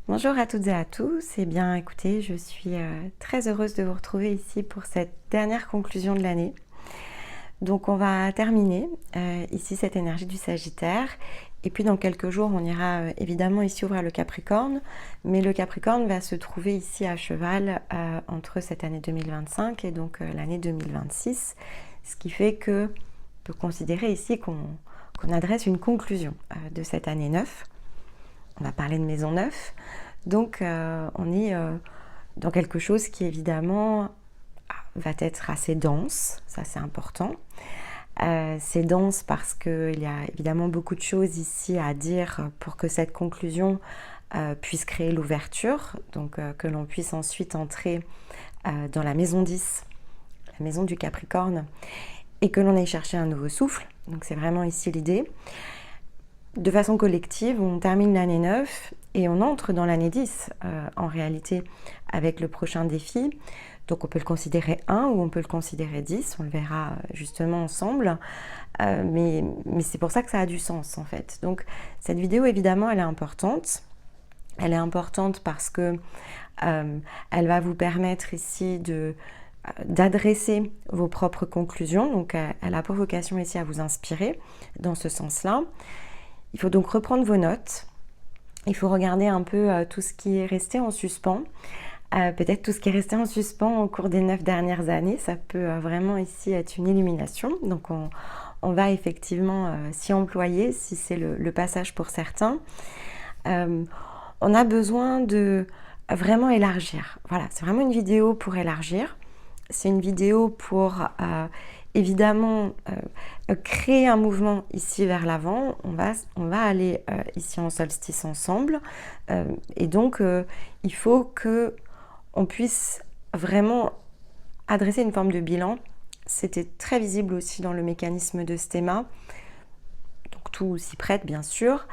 Bonjour à toutes et à tous. Eh bien, écoutez, je suis très heureuse de vous retrouver ici pour cette dernière conclusion de l'année. Donc, on va terminer ici cette énergie du Sagittaire. Et puis, dans quelques jours, on ira évidemment ici ouvrir le Capricorne. Mais le Capricorne va se trouver ici à cheval entre cette année 2025 et donc l'année 2026. Ce qui fait que on peut considérer ici qu'on adresse une conclusion de cette année 9. On va parler de maison 9. Donc, on est dans quelque chose qui, évidemment, va être assez dense. Ça, c'est important. C'est dense parce qu'il y a évidemment beaucoup de choses ici à dire pour que cette conclusion puisse créer l'ouverture. Donc, que l'on puisse ensuite entrer dans la maison 10, la maison du Capricorne, et que l'on aille chercher un nouveau souffle. Donc, c'est vraiment ici l'idée. De façon collective, on termine l'année 9 et on entre dans l'année 10 en réalité avec le prochain défi. Donc on peut le considérer 1 ou on peut le considérer 10, on le verra justement ensemble. Mais c'est pour ça que ça a du sens en fait. Donc cette vidéo évidemment elle est importante. Elle est importante parce que elle va vous permettre ici d'adresser vos propres conclusions. Donc elle a pour vocation ici à vous inspirer dans ce sens-là. Il faut donc reprendre vos notes. Il faut regarder un peu tout ce qui est resté en suspens. Peut-être tout ce qui est resté en suspens au cours des 9 dernières années. Ça peut vraiment ici être une illumination. Donc on va effectivement s'y employer si c'est le passage pour certains. On a besoin de vraiment élargir. Voilà, c'est vraiment une vidéo pour élargir. C'est une vidéo pour évidemment créer un mouvement ici vers l'avant. On va aller ici en solstice ensemble. Et donc, il faut que on puisse vraiment adresser une forme de bilan. C'était très visible aussi dans le mécanisme de Stéma. Donc, tout s'y prête, bien sûr.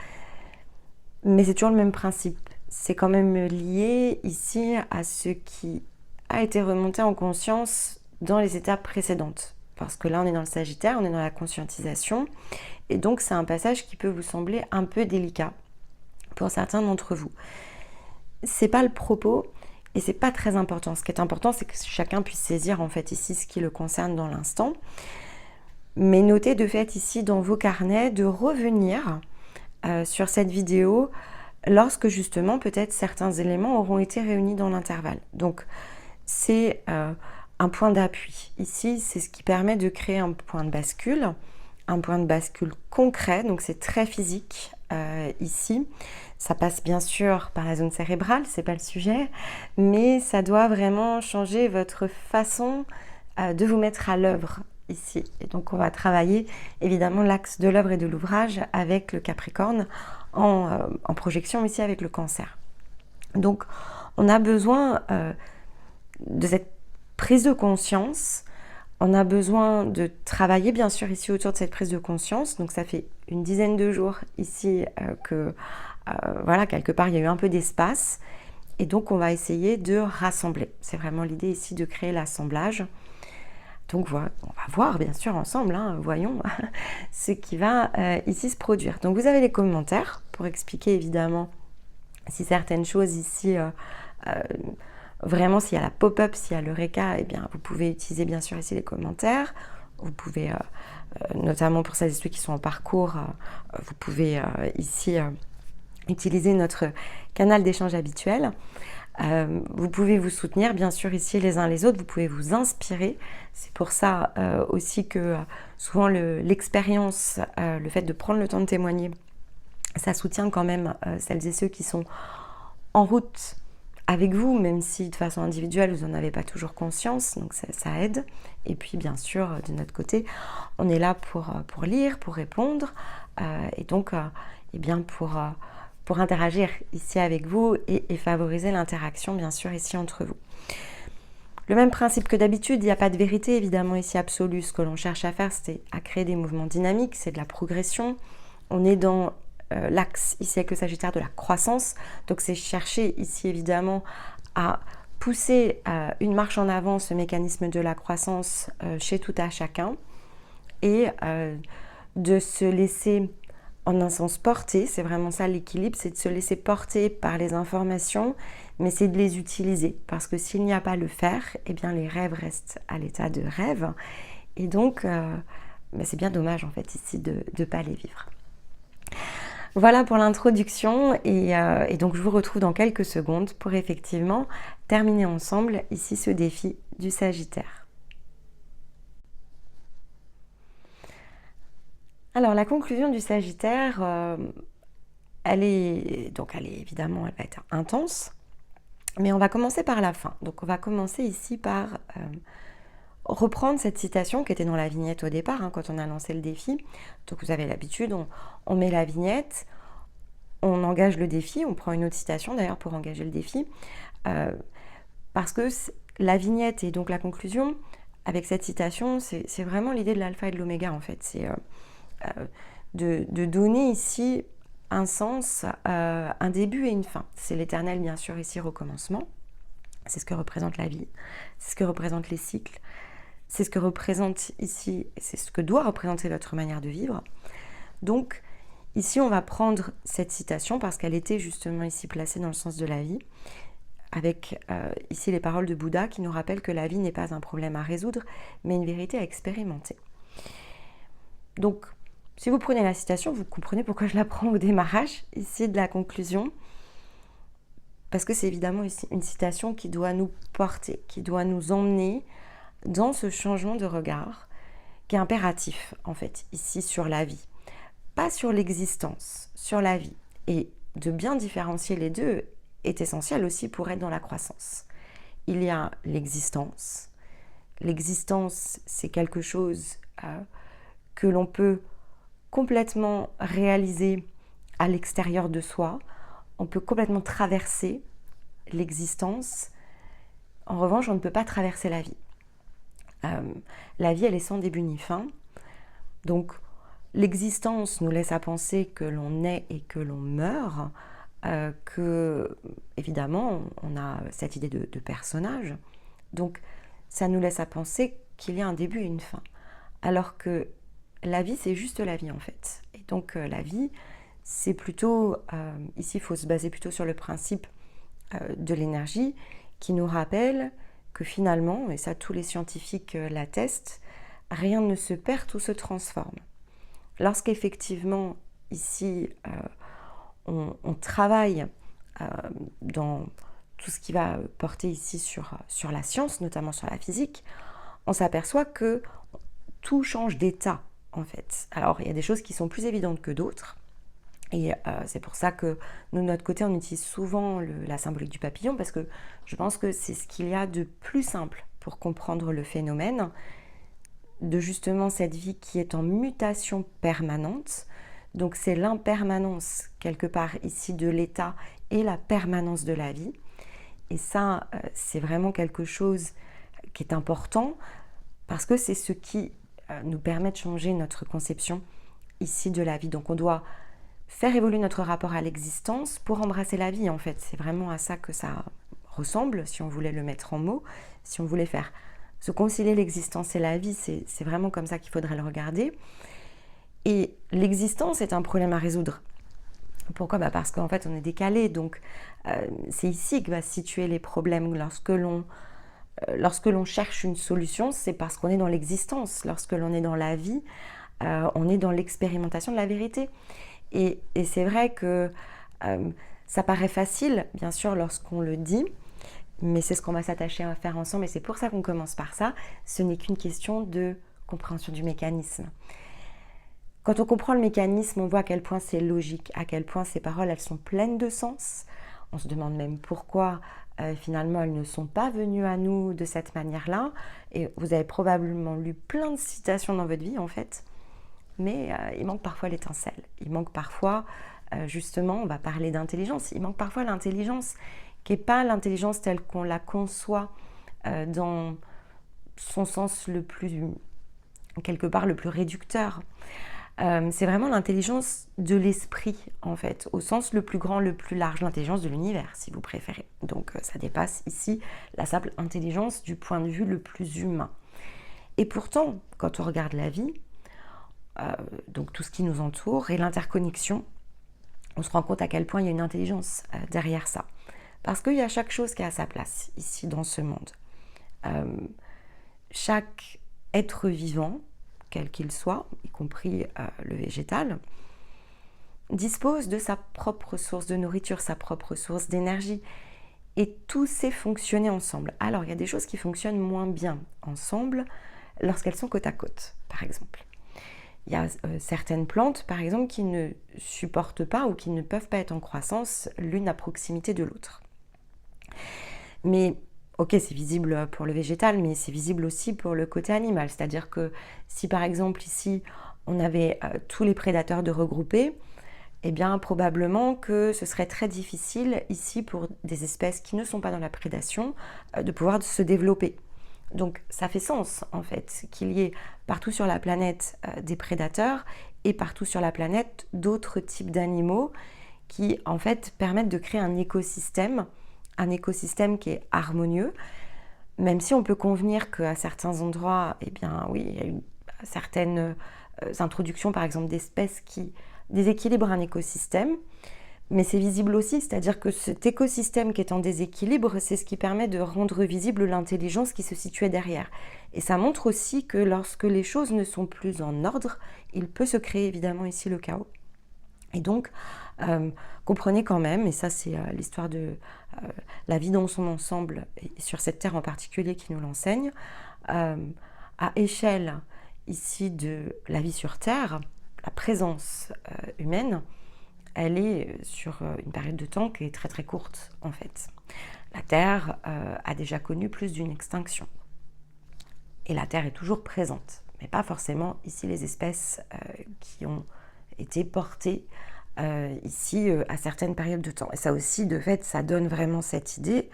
Mais c'est toujours le même principe. C'est quand même lié ici à ce qui a été remonté en conscience dans les étapes précédentes. Parce que là, on est dans le Sagittaire, on est dans la conscientisation. Et donc, c'est un passage qui peut vous sembler un peu délicat pour certains d'entre vous. C'est pas le propos et c'est pas très important. Ce qui est important, c'est que chacun puisse saisir en fait ici ce qui le concerne dans l'instant. Mais notez de fait ici dans vos carnets de revenir sur cette vidéo lorsque justement peut-être certains éléments auront été réunis dans l'intervalle. Donc, c'est un point d'appui. Ici, c'est ce qui permet de créer un point de bascule concret, donc c'est très physique ici. Ça passe bien sûr par la zone cérébrale, c'est pas le sujet, mais ça doit vraiment changer votre façon de vous mettre à l'œuvre ici. Et donc on va travailler évidemment l'axe de l'œuvre et de l'ouvrage avec le Capricorne en projection ici avec le Cancer. Donc on a besoin de cette prise de conscience. On a besoin de travailler bien sûr ici autour de cette prise de conscience. Donc ça fait une dizaine de jours ici que voilà, quelque part il y a eu un peu d'espace. Et donc on va essayer de rassembler. C'est vraiment l'idée ici de créer l'assemblage. Donc voilà, on va voir bien sûr ensemble, hein, voyons ce qui va ici se produire. Donc vous avez les commentaires pour expliquer évidemment si certaines choses ici... vraiment, s'il y a la pop-up, s'il y a l'Eureka, eh bien, vous pouvez utiliser bien sûr ici les commentaires. Vous pouvez, notamment pour celles et ceux qui sont en parcours, vous pouvez ici utiliser notre canal d'échange habituel. Vous pouvez vous soutenir bien sûr ici les uns les autres, vous pouvez vous inspirer. C'est pour ça aussi que souvent l'expérience, le fait de prendre le temps de témoigner, ça soutient quand même celles et ceux qui sont en route avec vous, même si de façon individuelle vous n'en avez pas toujours conscience, donc ça aide. Et puis bien sûr de notre côté on est là pour lire, pour répondre et donc eh bien pour interagir ici avec vous et favoriser l'interaction bien sûr ici entre vous. Le même principe que d'habitude, il n'y a pas de vérité évidemment ici absolue. Ce que l'on cherche à faire, c'est à créer des mouvements dynamiques, c'est de la progression. On est dans l'axe ici avec le Sagittaire de la croissance, donc c'est chercher ici évidemment à pousser une marche en avant, ce mécanisme de la croissance chez tout à chacun, et de se laisser en un sens porté, c'est vraiment ça l'équilibre, c'est de se laisser porter par les informations, mais c'est de les utiliser, parce que s'il n'y a pas le faire, eh bien les rêves restent à l'état de rêve, et donc c'est bien dommage en fait ici de ne pas les vivre. Voilà pour l'introduction, et donc je vous retrouve dans quelques secondes pour effectivement terminer ensemble ici ce défi du Sagittaire. Alors la conclusion du Sagittaire, elle est évidemment, elle va être intense, mais on va commencer par la fin. Donc on va commencer ici par reprendre cette citation qui était dans la vignette au départ, quand on a lancé le défi. Donc vous avez l'habitude, on met la vignette, on engage le défi, on prend une autre citation d'ailleurs pour engager le défi, parce que la vignette et donc la conclusion, avec cette citation, c'est vraiment l'idée de l'alpha et de l'oméga en fait. C'est de donner ici un sens, un début et une fin. C'est l'éternel bien sûr ici recommencement, c'est ce que représente la vie, c'est ce que représentent les cycles, c'est ce que représente ici, c'est ce que doit représenter notre manière de vivre. Donc ici on va prendre cette citation parce qu'elle était justement ici placée dans le sens de la vie, avec ici les paroles de Bouddha qui nous rappellent que la vie n'est pas un problème à résoudre, mais une vérité à expérimenter. Donc si vous prenez la citation, vous comprenez pourquoi je la prends au démarrage ici de la conclusion, parce que c'est évidemment une citation qui doit nous porter, qui doit nous emmener dans ce changement de regard qui est impératif en fait ici sur la vie, pas sur l'existence, sur la vie. Et de bien différencier les deux est essentiel aussi pour être dans la croissance. Il y a l'existence. L'existence, c'est quelque chose que l'on peut complètement réaliser à l'extérieur de soi. On peut complètement traverser l'existence. En revanche, on ne peut pas traverser la vie. La vie, elle est sans début ni fin. Donc, l'existence nous laisse à penser que l'on naît et que l'on meurt, que, évidemment, on a cette idée de personnage. Donc, ça nous laisse à penser qu'il y a un début et une fin. Alors que la vie, c'est juste la vie, en fait. Et donc, la vie, c'est plutôt... ici, il faut se baser plutôt sur le principe de l'énergie qui nous rappelle que finalement, et ça tous les scientifiques l'attestent, rien ne se perd, tout se transforme. Lorsqu'effectivement, ici, on travaille dans tout ce qui va porter ici sur la science, notamment sur la physique, on s'aperçoit que tout change d'état, en fait. Alors, il y a des choses qui sont plus évidentes que d'autres, et c'est pour ça que nous, de notre côté, on utilise souvent la symbolique du papillon, parce que je pense que c'est ce qu'il y a de plus simple pour comprendre le phénomène de justement cette vie qui est en mutation permanente. Donc c'est l'impermanence quelque part ici de l'état et la permanence de la vie. Et ça, c'est vraiment quelque chose qui est important parce que c'est ce qui nous permet de changer notre conception ici de la vie. Donc on doit faire évoluer notre rapport à l'existence pour embrasser la vie en fait. C'est vraiment à ça que ça ressemble si on voulait le mettre en mots, si on voulait faire se concilier l'existence et la vie, c'est vraiment comme ça qu'il faudrait le regarder. Et l'existence est un problème à résoudre. Pourquoi ? Parce qu'en fait on est décalé, donc c'est ici que va se situer les problèmes. Lorsque l'on cherche une solution, c'est parce qu'on est dans l'existence. Lorsque l'on est dans la vie, on est dans l'expérimentation de la vérité. Et c'est vrai que ça paraît facile, bien sûr, lorsqu'on le dit, mais c'est ce qu'on va s'attacher à faire ensemble, et c'est pour ça qu'on commence par ça. Ce n'est qu'une question de compréhension du mécanisme. Quand on comprend le mécanisme, on voit à quel point c'est logique, à quel point ces paroles, elles sont pleines de sens. On se demande même pourquoi, finalement, elles ne sont pas venues à nous de cette manière-là. Et vous avez probablement lu plein de citations dans votre vie, en fait. Mais il manque parfois l'étincelle. Il manque parfois, justement, on va parler d'intelligence. Il manque parfois l'intelligence qui n'est pas l'intelligence telle qu'on la conçoit dans son sens le plus, quelque part, le plus réducteur. C'est vraiment l'intelligence de l'esprit, en fait, au sens le plus grand, le plus large, l'intelligence de l'univers, si vous préférez. Donc, ça dépasse ici la simple intelligence du point de vue le plus humain. Et pourtant, quand on regarde la vie, donc tout ce qui nous entoure, et l'interconnexion, on se rend compte à quel point il y a une intelligence derrière ça. Parce qu'il y a chaque chose qui a sa place ici dans ce monde. Chaque être vivant, quel qu'il soit, y compris le végétal, dispose de sa propre source de nourriture, sa propre source d'énergie. Et tout sait fonctionner ensemble. Alors, il y a des choses qui fonctionnent moins bien ensemble lorsqu'elles sont côte à côte, par exemple. Il y a certaines plantes, par exemple, qui ne supportent pas ou qui ne peuvent pas être en croissance l'une à proximité de l'autre. Mais, ok, c'est visible pour le végétal, mais c'est visible aussi pour le côté animal. C'est-à-dire que si, par exemple, ici, on avait tous les prédateurs de regrouper, eh bien, probablement que ce serait très difficile ici pour des espèces qui ne sont pas dans la prédation de pouvoir se développer. Donc, ça fait sens, en fait, qu'il y ait partout sur la planète des prédateurs et partout sur la planète d'autres types d'animaux qui, en fait, permettent de créer un écosystème qui est harmonieux, même si on peut convenir qu'à certains endroits, eh bien, oui, il y a eu certaines introductions, par exemple, d'espèces qui déséquilibre un écosystème, mais c'est visible aussi, c'est-à-dire que cet écosystème qui est en déséquilibre, c'est ce qui permet de rendre visible l'intelligence qui se situait derrière. Et ça montre aussi que lorsque les choses ne sont plus en ordre, il peut se créer évidemment ici le chaos. Et donc, comprenez quand même, et ça c'est l'histoire de la vie dans son ensemble, et sur cette terre en particulier qui nous l'enseigne, à échelle ici de la vie sur Terre, la présence humaine, elle est sur une période de temps qui est très très courte en fait. La Terre a déjà connu plus d'une extinction. Et la Terre est toujours présente, mais pas forcément ici les espèces qui ont été portées ici à certaines périodes de temps. Et ça aussi, de fait, ça donne vraiment cette idée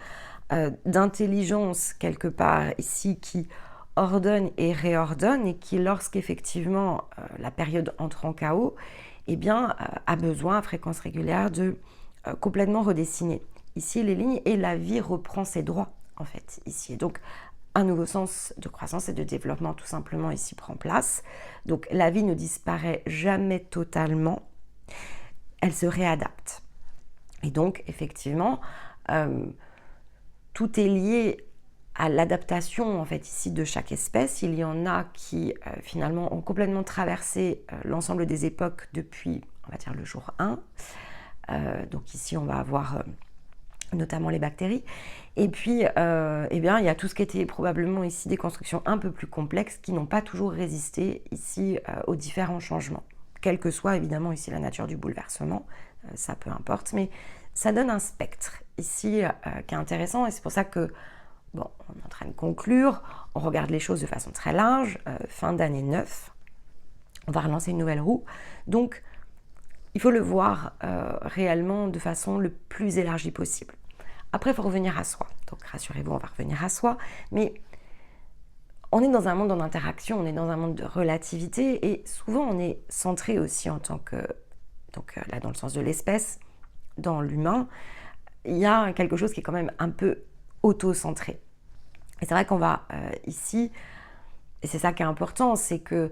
d'intelligence quelque part ici qui ordonne et réordonne et qui, lorsqu'effectivement la période entre en chaos, eh bien, a besoin à fréquence régulière de complètement redessiner ici les lignes et la vie reprend ses droits en fait ici. Et donc, un nouveau sens de croissance et de développement tout simplement ici prend place. Donc, la vie ne disparaît jamais totalement, elle se réadapte. Et donc, effectivement, tout est lié à l'adaptation en fait ici de chaque espèce. Il y en a qui finalement ont complètement traversé l'ensemble des époques depuis, on va dire, le jour 1. Donc ici on va avoir notamment les bactéries. Et puis eh bien, il y a tout ce qui était probablement ici des constructions un peu plus complexes qui n'ont pas toujours résisté ici aux différents changements. Quelle que soit évidemment ici la nature du bouleversement, ça peu importe, mais ça donne un spectre ici qui est intéressant et c'est pour ça que bon, on est en train de conclure, on regarde les choses de façon très large, fin d'année 9, on va relancer une nouvelle roue, donc il faut le voir réellement de façon le plus élargie possible. Après, il faut revenir à soi, donc rassurez-vous, on va revenir à soi, mais on est dans un monde en interaction, on est dans un monde de relativité, et souvent on est centré aussi en tant que, donc là dans le sens de l'espèce, dans l'humain, il y a quelque chose qui est quand même un peu auto-centré. Et c'est vrai qu'on va ici, et c'est ça qui est important, c'est que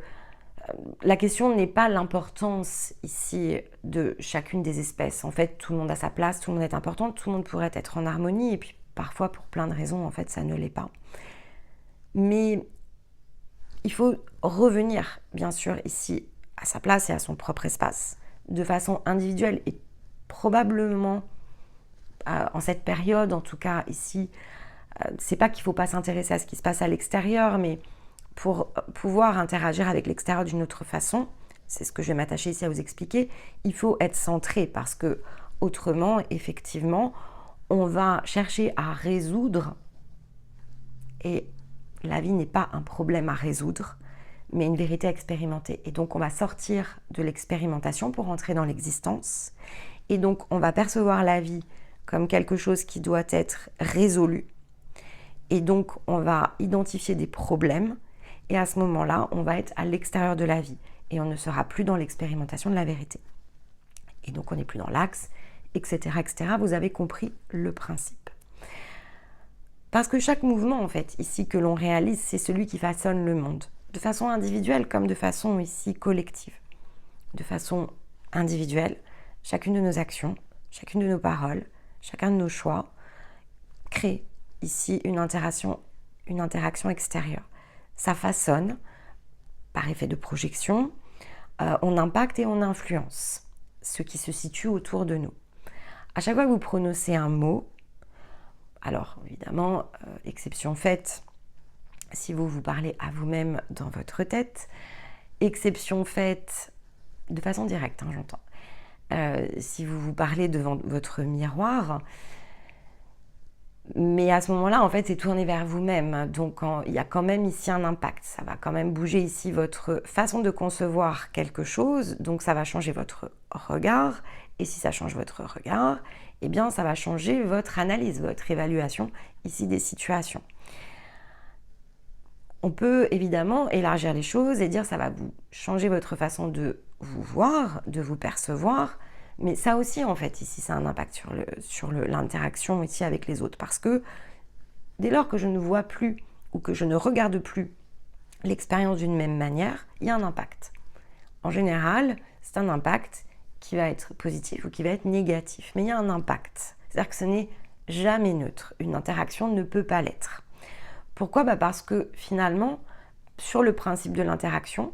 la question n'est pas l'importance ici de chacune des espèces. En fait, tout le monde a sa place, tout le monde est important, tout le monde pourrait être en harmonie, et puis parfois, pour plein de raisons, en fait, ça ne l'est pas. Mais il faut revenir, bien sûr, ici, à sa place et à son propre espace, de façon individuelle, et probablement, en cette période, en tout cas ici, c'est pas qu'il ne faut pas s'intéresser à ce qui se passe à l'extérieur, mais pour pouvoir interagir avec l'extérieur d'une autre façon, c'est ce que je vais m'attacher ici à vous expliquer, il faut être centré parce que autrement, effectivement, on va chercher à résoudre et la vie n'est pas un problème à résoudre, mais une vérité à expérimenter. Et donc, on va sortir de l'expérimentation pour entrer dans l'existence. Et donc, on va percevoir la vie comme quelque chose qui doit être résolu. Et donc, on va identifier des problèmes. Et à ce moment-là, on va être à l'extérieur de la vie. Et on ne sera plus dans l'expérimentation de la vérité. Et donc, on n'est plus dans l'axe, etc., etc. Vous avez compris le principe. Parce que chaque mouvement, en fait, ici, que l'on réalise, c'est celui qui façonne le monde. de façon individuelle comme de façon ici collective. De façon individuelle, chacune de nos actions, chacune de nos paroles, chacun de nos choix crée ici une interaction extérieure. Ça façonne, par effet de projection, on impacte et on influence ce qui se situe autour de nous. À chaque fois que vous prononcez un mot, alors évidemment, exception faite, si vous vous parlez à vous-même dans votre tête, exception faite de façon directe, j'entends. Si vous vous parlez devant votre miroir, mais à ce moment-là, en fait, c'est tourné vers vous-même. Donc, il y a quand même ici un impact. Ça va quand même bouger ici votre façon de concevoir quelque chose. Donc, ça va changer votre regard. Et si ça change votre regard, eh bien, ça va changer votre analyse, votre évaluation ici des situations. On peut évidemment élargir les choses et dire ça va vous changer votre façon de vous voir, de vous percevoir. Mais ça aussi, en fait, ici, ça a un impact sur l'interaction ici avec les autres. Parce que dès lors que je ne vois plus ou que je ne regarde plus l'expérience d'une même manière, il y a un impact. En général, c'est un impact qui va être positif ou qui va être négatif. Mais il y a un impact. C'est-à-dire que ce n'est jamais neutre. Une interaction ne peut pas l'être. Pourquoi ? Parce que finalement, sur le principe de l'interaction,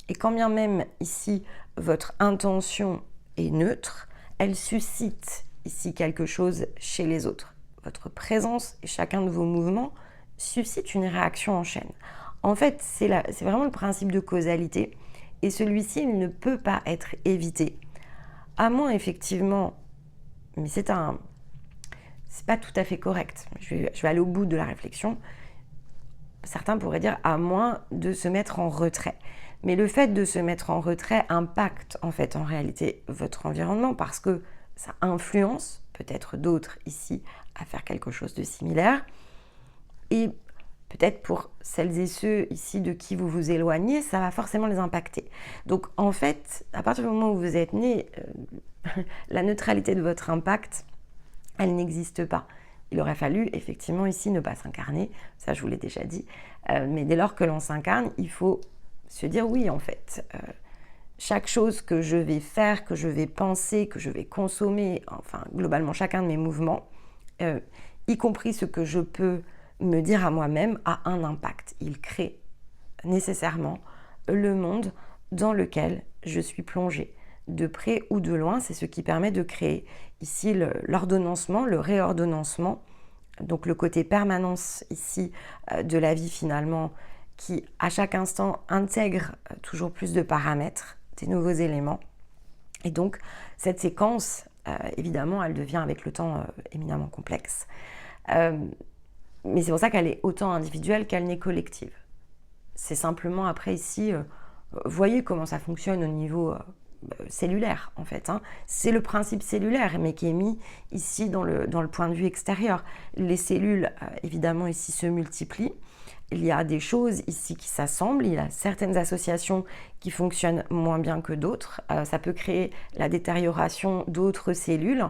et quand bien même ici votre intention est neutre, elle suscite ici quelque chose chez les autres. Votre présence et chacun de vos mouvements suscite une réaction en chaîne. En fait, c'est vraiment le principe de causalité, et celui-ci, il ne peut pas être évité. À moins effectivement, mais c'est pas tout à fait correct. Je vais aller au bout de la réflexion. Certains pourraient dire à moins de se mettre en retrait. Mais le fait de se mettre en retrait impacte en fait en réalité votre environnement parce que ça influence peut-être d'autres ici à faire quelque chose de similaire. Et peut-être pour celles et ceux ici de qui vous vous éloignez, ça va forcément les impacter. Donc en fait, à partir du moment où vous êtes né, la neutralité de votre impact, elle n'existe pas. Il aurait fallu effectivement ici ne pas s'incarner, ça je vous l'ai déjà dit, mais dès lors que l'on s'incarne, il faut se dire oui en fait, chaque chose que je vais faire, que je vais penser, que je vais consommer, enfin globalement chacun de mes mouvements, y compris ce que je peux me dire à moi-même, a un impact. Il crée nécessairement le monde dans lequel je suis plongée. De près ou de loin, c'est ce qui permet de créer ici l'ordonnancement, le réordonnancement, donc le côté permanence ici de la vie finalement, qui à chaque instant intègre toujours plus de paramètres, des nouveaux éléments. Et donc cette séquence, évidemment, elle devient avec le temps éminemment complexe. Mais c'est pour ça qu'elle est autant individuelle qu'elle n'est collective. C'est simplement après ici, voyez comment ça fonctionne au niveau cellulaire en fait. C'est le principe cellulaire mais qui est mis ici dans le point de vue extérieur. Les cellules évidemment ici se multiplient. Il y a des choses ici qui s'assemblent, il y a certaines associations qui fonctionnent moins bien que d'autres. Ça peut créer la détérioration d'autres cellules.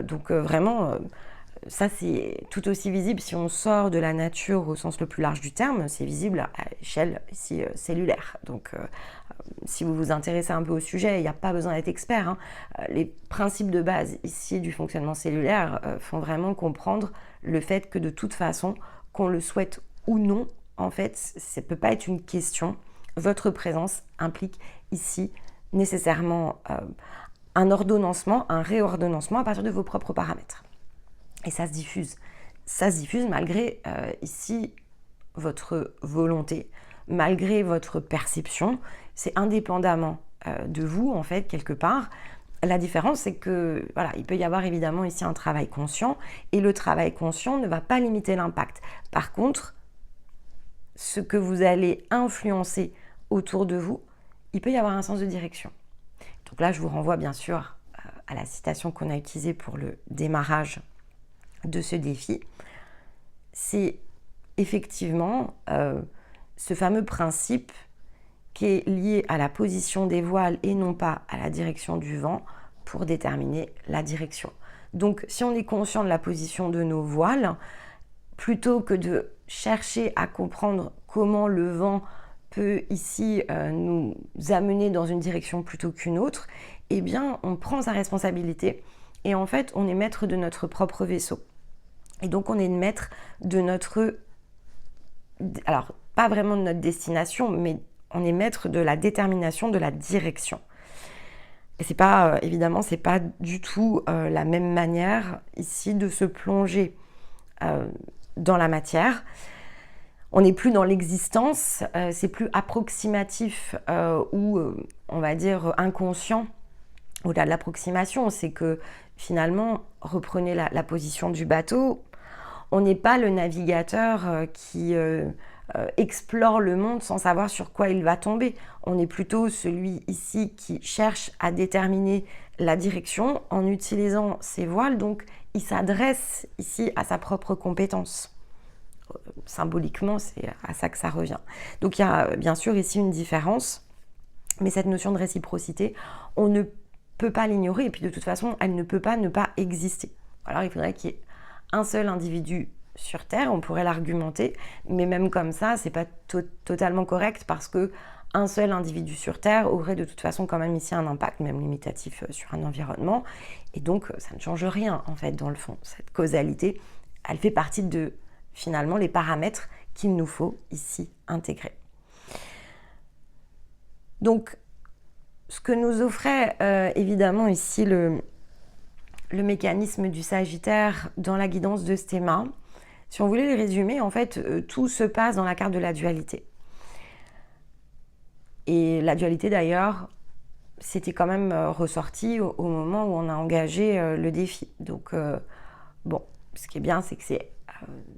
Donc vraiment, ça c'est tout aussi visible si on sort de la nature au sens le plus large du terme, c'est visible à l'échelle ici cellulaire. Donc si vous vous intéressez un peu au sujet, il n'y a pas besoin d'être expert. Les principes de base ici du fonctionnement cellulaire font vraiment comprendre le fait que de toute façon, qu'on le souhaite ou non, en fait, ça ne peut pas être une question. Votre présence implique ici nécessairement un ordonnancement, un réordonnancement à partir de vos propres paramètres. Et ça se diffuse. Ça se diffuse malgré ici votre volonté, malgré votre perception. C'est indépendamment de vous, en fait, quelque part. La différence, c'est que voilà, il peut y avoir évidemment ici un travail conscient, et le travail conscient ne va pas limiter l'impact. Par contre, ce que vous allez influencer autour de vous, il peut y avoir un sens de direction. Donc là, je vous renvoie bien sûr à la citation qu'on a utilisée pour le démarrage de ce défi. C'est effectivement ce fameux principe qui est lié à la position des voiles et non pas à la direction du vent pour déterminer la direction. Donc si on est conscient de la position de nos voiles, plutôt que de chercher à comprendre comment le vent peut ici nous amener dans une direction plutôt qu'une autre, eh bien, on prend sa responsabilité et en fait, on est maître de notre propre vaisseau. Et donc, on est maître de notre... Alors, pas vraiment de notre destination, mais on est maître de la détermination, de la direction. Et c'est pas, évidemment, c'est pas du tout la même manière ici de se plonger dans la matière. On n'est plus dans l'existence, c'est plus approximatif ou, on va dire, inconscient. Au-delà de l'approximation, c'est que finalement, reprenez la position du bateau, on n'est pas le navigateur qui explore le monde sans savoir sur quoi il va tomber. On est plutôt celui ici qui cherche à déterminer la direction en utilisant ses voiles, donc il s'adresse ici à sa propre compétence. Symboliquement, c'est à ça que ça revient. Donc il y a bien sûr ici une différence, mais cette notion de réciprocité, on ne peut pas l'ignorer, et puis de toute façon, elle ne peut pas ne pas exister. Alors il faudrait qu'il y ait un seul individu sur Terre, on pourrait l'argumenter, mais même comme ça, c'est pas totalement correct parce que un seul individu sur Terre aurait de toute façon quand même ici un impact, même limitatif, sur un environnement, et donc ça ne change rien en fait dans le fond. Cette causalité, elle fait partie de finalement les paramètres qu'il nous faut ici intégrer. Donc, ce que nous offrait évidemment ici le mécanisme du Sagittaire dans la guidance de Stéma, si on voulait les résumer, en fait, tout se passe dans la carte de la dualité. Et la dualité d'ailleurs, c'était quand même ressorti au moment où on a engagé le défi. Donc, bon, ce qui est bien, c'est que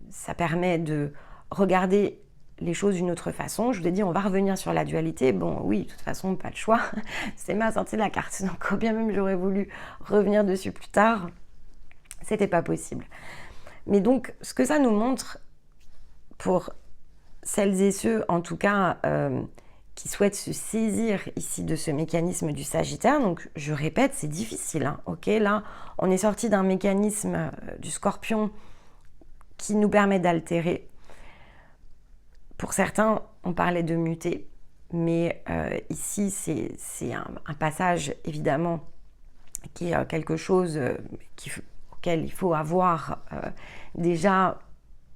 ça permet de regarder les choses d'une autre façon. Je vous ai dit, on va revenir sur la dualité. Bon, oui, de toute façon, pas le choix. C'est ma sortie de la carte. Donc, quand bien même j'aurais voulu revenir dessus plus tard, c'était pas possible. Mais donc, ce que ça nous montre, pour celles et ceux, en tout cas, qui souhaitent se saisir ici de ce mécanisme du Sagittaire, donc je répète, c'est difficile. Hein, ok, là, on est sorti d'un mécanisme du Scorpion qui nous permet d'altérer. Pour certains, on parlait de muter, mais ici, c'est un passage, évidemment, qui est quelque chose auquel il faut avoir déjà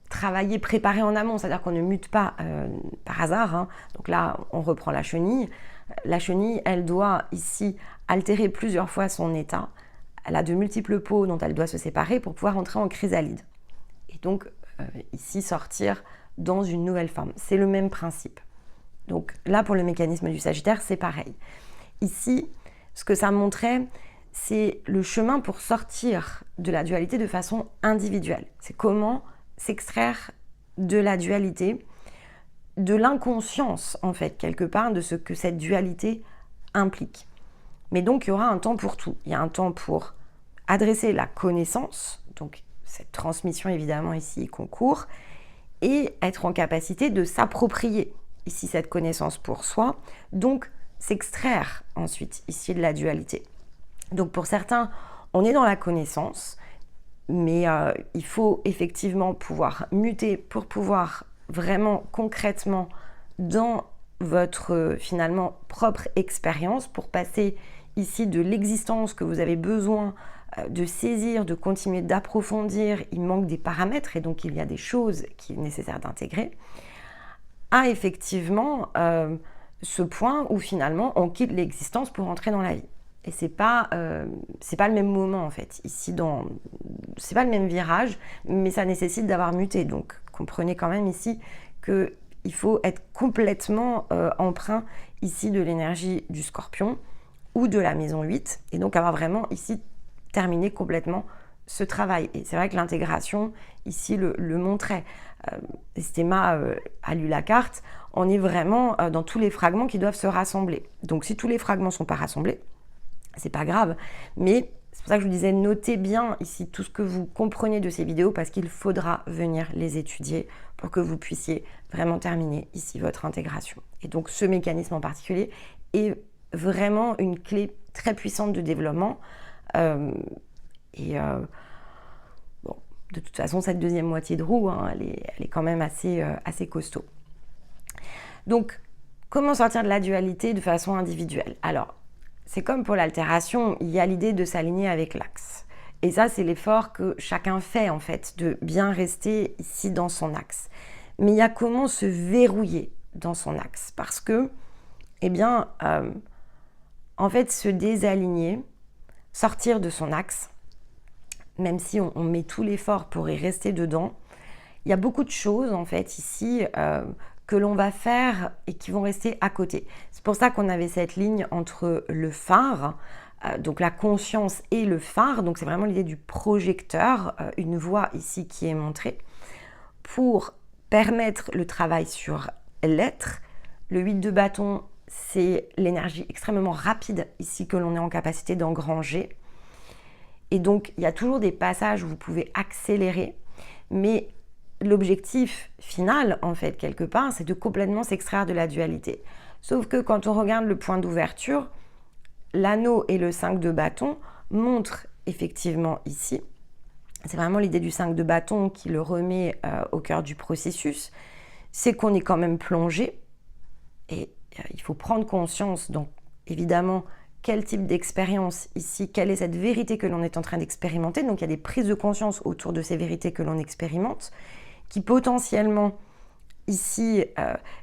travaillé, préparé en amont, c'est-à-dire qu'on ne mute pas par hasard. Hein. Donc là, on reprend la chenille. La chenille, elle doit ici altérer plusieurs fois son état. Elle a de multiples peaux dont elle doit se séparer pour pouvoir entrer en chrysalide. Et donc, ici, sortir dans une nouvelle forme. C'est le même principe. Donc là, pour le mécanisme du Sagittaire, c'est pareil. Ici, ce que ça montrait, c'est le chemin pour sortir de la dualité de façon individuelle. C'est comment s'extraire de la dualité, de l'inconscience, en fait, quelque part, de ce que cette dualité implique. Mais donc, il y aura un temps pour tout. Il y a un temps pour adresser la connaissance, donc cette transmission, évidemment, ici, concourt, et être en capacité de s'approprier ici cette connaissance pour soi, donc s'extraire ensuite ici de la dualité. Donc pour certains, on est dans la connaissance, mais il faut effectivement pouvoir muter pour pouvoir vraiment concrètement dans votre finalement propre expérience, pour passer ici de l'existence que vous avez besoin de saisir, de continuer d'approfondir, il manque des paramètres et donc il y a des choses qu'il est nécessaire d'intégrer, à effectivement ce point où finalement on quitte l'existence pour entrer dans la vie. Et c'est pas le même moment en fait. Ici, c'est pas le même virage, mais ça nécessite d'avoir muté. Donc comprenez quand même ici qu'il faut être complètement empreint ici de l'énergie du Scorpion ou de la maison 8, et donc avoir vraiment ici terminé complètement ce travail. Et c'est vrai que l'intégration ici le montrait. Stéma a lu la carte, on est vraiment dans tous les fragments qui doivent se rassembler. Donc si tous les fragments ne sont pas rassemblés, c'est pas grave, mais c'est pour ça que je vous disais, notez bien ici tout ce que vous comprenez de ces vidéos, parce qu'il faudra venir les étudier pour que vous puissiez vraiment terminer ici votre intégration. Et donc ce mécanisme en particulier est vraiment une clé très puissante de développement. Bon, de toute façon, cette deuxième moitié de roue, hein, elle est quand même assez costaud. Donc, comment sortir de la dualité de façon individuelle? Alors, c'est comme pour l'altération, il y a l'idée de s'aligner avec l'axe. Et ça, c'est l'effort que chacun fait, en fait, de bien rester ici dans son axe. Mais il y a comment se verrouiller dans son axe. Parce que, eh bien, en fait, se désaligner, sortir de son axe, même si on met tout l'effort pour y rester dedans, il y a beaucoup de choses, en fait, ici, que l'on va faire et qui vont rester à côté. C'est pour ça qu'on avait cette ligne entre le phare, donc la conscience et le phare, donc c'est vraiment l'idée du projecteur, une voie ici qui est montrée, pour permettre le travail sur l'être. Le 8 de bâton, c'est l'énergie extrêmement rapide ici que l'on est en capacité d'engranger. Et donc, il y a toujours des passages où vous pouvez accélérer, mais l'objectif final, en fait, quelque part, c'est de complètement s'extraire de la dualité. Sauf que quand on regarde le point d'ouverture, l'anneau et le 5 de bâton montrent effectivement ici, c'est vraiment l'idée du 5 de bâton qui le remet au cœur du processus, c'est qu'on est quand même plongé, et il faut prendre conscience, donc évidemment, quel type d'expérience ici, quelle est cette vérité que l'on est en train d'expérimenter. Donc il y a des prises de conscience autour de ces vérités que l'on expérimente, qui potentiellement ici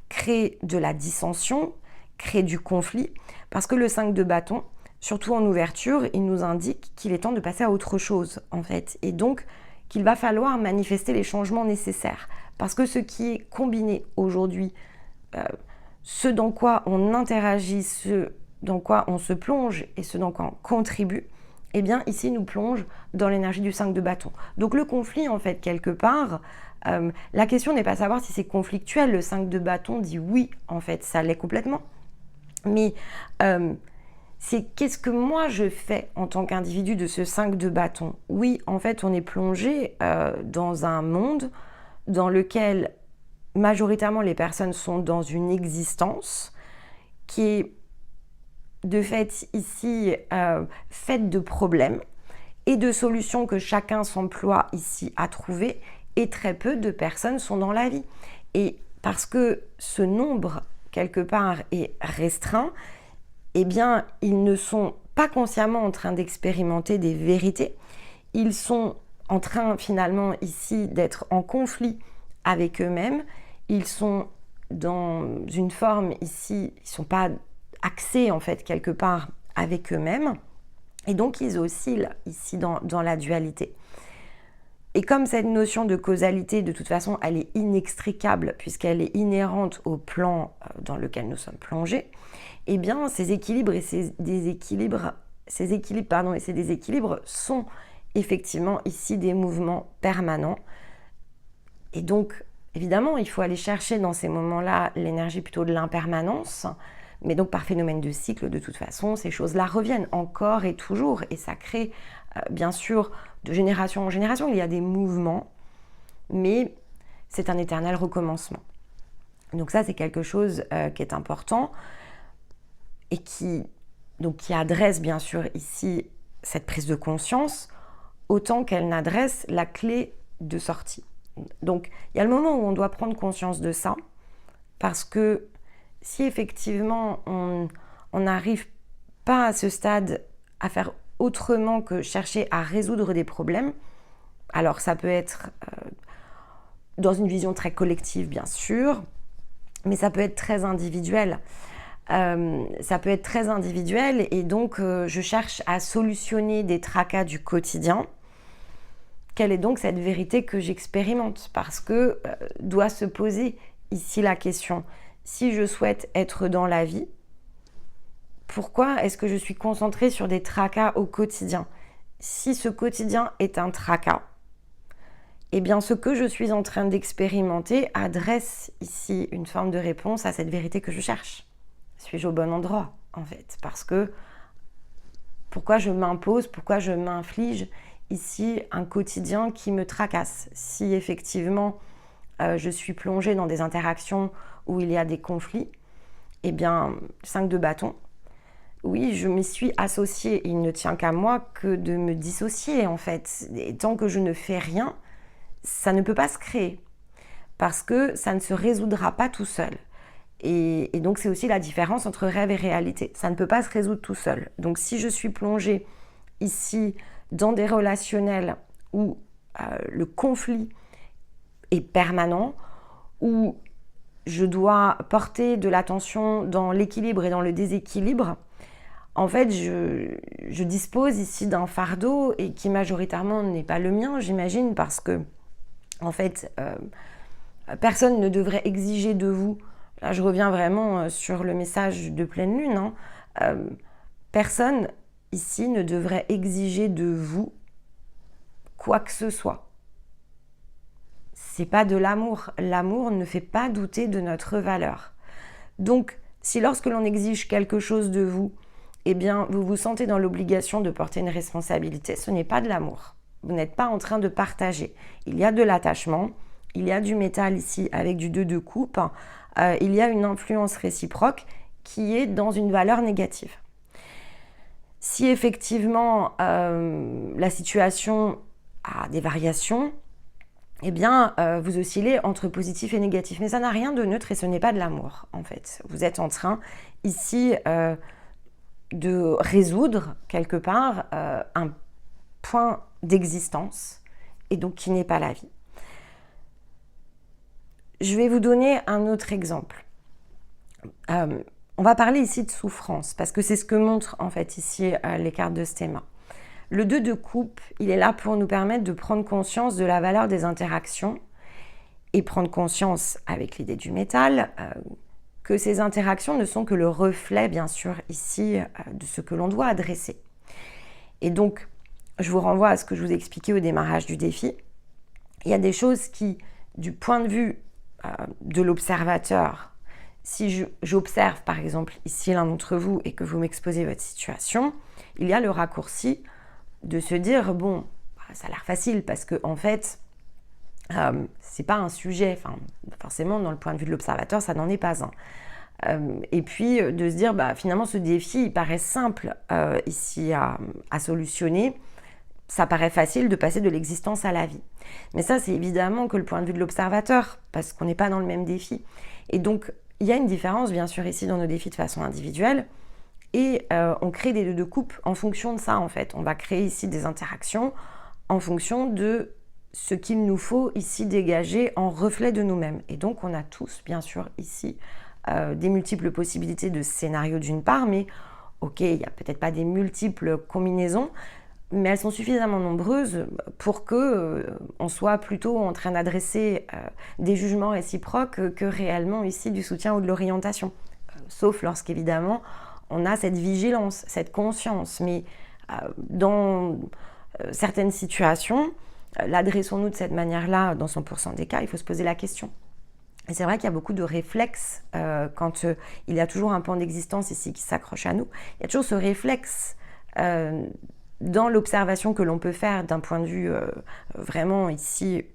créent de la dissension, créent du conflit, parce que le 5 de bâton, surtout en ouverture, il nous indique qu'il est temps de passer à autre chose, en fait, et donc qu'il va falloir manifester les changements nécessaires, parce que ce qui est combiné aujourd'hui, ce dans quoi on interagit, ce dans quoi on se plonge et ce dans quoi on contribue, eh bien ici nous plonge dans l'énergie du 5 de bâton. Donc le conflit, en fait, quelque part, la question n'est pas de savoir si c'est conflictuel. Le 5 de bâton dit oui, en fait, ça l'est complètement. Mais c'est qu'est-ce que moi je fais en tant qu'individu de ce 5 de bâton? Oui, en fait, on est plongé dans un monde dans lequel majoritairement les personnes sont dans une existence qui est de fait ici faite de problèmes et de solutions que chacun s'emploie ici à trouver, et très peu de personnes sont dans la vie. Et parce que ce nombre, quelque part, est restreint, eh bien, ils ne sont pas consciemment en train d'expérimenter des vérités. Ils sont en train, finalement, ici, d'être en conflit avec eux-mêmes. Ils sont dans une forme, ici, ils ne sont pas axés, en fait, quelque part, avec eux-mêmes. Et donc, ils oscillent, ici, dans la dualité. Et comme cette notion de causalité, de toute façon, elle est inextricable puisqu'elle est inhérente au plan dans lequel nous sommes plongés, eh bien, ces équilibres et ces déséquilibres sont effectivement ici des mouvements permanents. Et donc, évidemment, il faut aller chercher dans ces moments-là l'énergie plutôt de l'impermanence, mais donc par phénomène de cycle, de toute façon, ces choses-là reviennent encore et toujours, et ça crée bien sûr de génération en génération, il y a des mouvements, mais c'est un éternel recommencement. Donc ça, c'est quelque chose qui est important et qui adresse bien sûr ici cette prise de conscience, autant qu'elle n'adresse la clé de sortie. Donc il y a le moment où on doit prendre conscience de ça, parce que si effectivement on n'arrive pas à ce stade à faire autrement que chercher à résoudre des problèmes, alors ça peut être dans une vision très collective bien sûr, mais ça peut être très individuel. Et donc je cherche à solutionner des tracas du quotidien. Quelle est donc cette vérité que j'expérimente? Parce que doit se poser ici la question, si je souhaite être dans la vie, pourquoi est-ce que je suis concentrée sur des tracas au quotidien? Si ce quotidien est un tracas, eh bien ce que je suis en train d'expérimenter adresse ici une forme de réponse à cette vérité que je cherche. Suis-je au bon endroit, en fait? Parce que pourquoi je m'impose, pourquoi je m'inflige ici un quotidien qui me tracasse? Si effectivement je suis plongée dans des interactions où il y a des conflits, eh bien 5 de bâton, oui, je m'y suis associée. Il ne tient qu'à moi que de me dissocier, en fait. Et tant que je ne fais rien, ça ne peut pas se créer. Parce que ça ne se résoudra pas tout seul. Et donc, c'est aussi la différence entre rêve et réalité. Ça ne peut pas se résoudre tout seul. Donc, si je suis plongée ici dans des relationnels où le conflit est permanent, où je dois porter de l'attention dans l'équilibre et dans le déséquilibre, en fait, je dispose ici d'un fardeau et qui majoritairement n'est pas le mien, j'imagine, parce que, en fait, personne ne devrait exiger de vous. Là, je reviens vraiment sur le message de pleine lune. Personne ici ne devrait exiger de vous quoi que ce soit. C'est pas de l'amour. L'amour ne fait pas douter de notre valeur. Donc, si lorsque l'on exige quelque chose de vous, eh bien, vous vous sentez dans l'obligation de porter une responsabilité, ce n'est pas de l'amour. Vous n'êtes pas en train de partager. Il y a de l'attachement, il y a du métal ici avec du 2 de coupe, il y a une influence réciproque qui est dans une valeur négative. Si effectivement la situation a des variations, eh bien, vous oscillez entre positif et négatif. Mais ça n'a rien de neutre et ce n'est pas de l'amour, en fait. Vous êtes en train, ici, de résoudre, quelque part, un point d'existence, et donc qui n'est pas la vie. Je vais vous donner un autre exemple. On va parler ici de souffrance, parce que c'est ce que montrent, en fait, ici, les cartes de Stéma. Le 2 de coupe, il est là pour nous permettre de prendre conscience de la valeur des interactions et prendre conscience, avec l'idée du métal, que ces interactions ne sont que le reflet, bien sûr, ici, de ce que l'on doit adresser. Et donc, je vous renvoie à ce que je vous ai expliqué au démarrage du défi. Il y a des choses qui, du point de vue de l'observateur, si j'observe, par exemple, ici l'un d'entre vous et que vous m'exposez votre situation, il y a le raccourci de se dire, bon, ça a l'air facile parce que en fait, c'est pas un sujet, enfin, forcément, dans le point de vue de l'observateur, ça n'en est pas un. Et puis, de se dire, finalement, ce défi, il paraît simple ici à solutionner. Ça paraît facile de passer de l'existence à la vie. Mais ça, c'est évidemment que le point de vue de l'observateur, parce qu'on n'est pas dans le même défi. Et donc, il y a une différence, bien sûr, ici, dans nos défis de façon individuelle. Et on crée des 2 de coupe en fonction de ça, en fait. On va créer ici des interactions en fonction de ce qu'il nous faut ici dégager en reflet de nous-mêmes. Et donc, on a tous, bien sûr, ici, des multiples possibilités de scénarios d'une part, mais ok, il n'y a peut-être pas des multiples combinaisons, mais elles sont suffisamment nombreuses pour qu'on soit plutôt en train d'adresser des jugements réciproques que réellement ici du soutien ou de l'orientation. Sauf lorsqu'évidemment, on a cette vigilance, cette conscience. Mais dans certaines situations, l'adressons-nous de cette manière-là dans 100% des cas, il faut se poser la question. Et c'est vrai qu'il y a beaucoup de réflexes quand il y a toujours un pan d'existence ici qui s'accroche à nous. Il y a toujours ce réflexe dans l'observation que l'on peut faire d'un point de vue vraiment ici,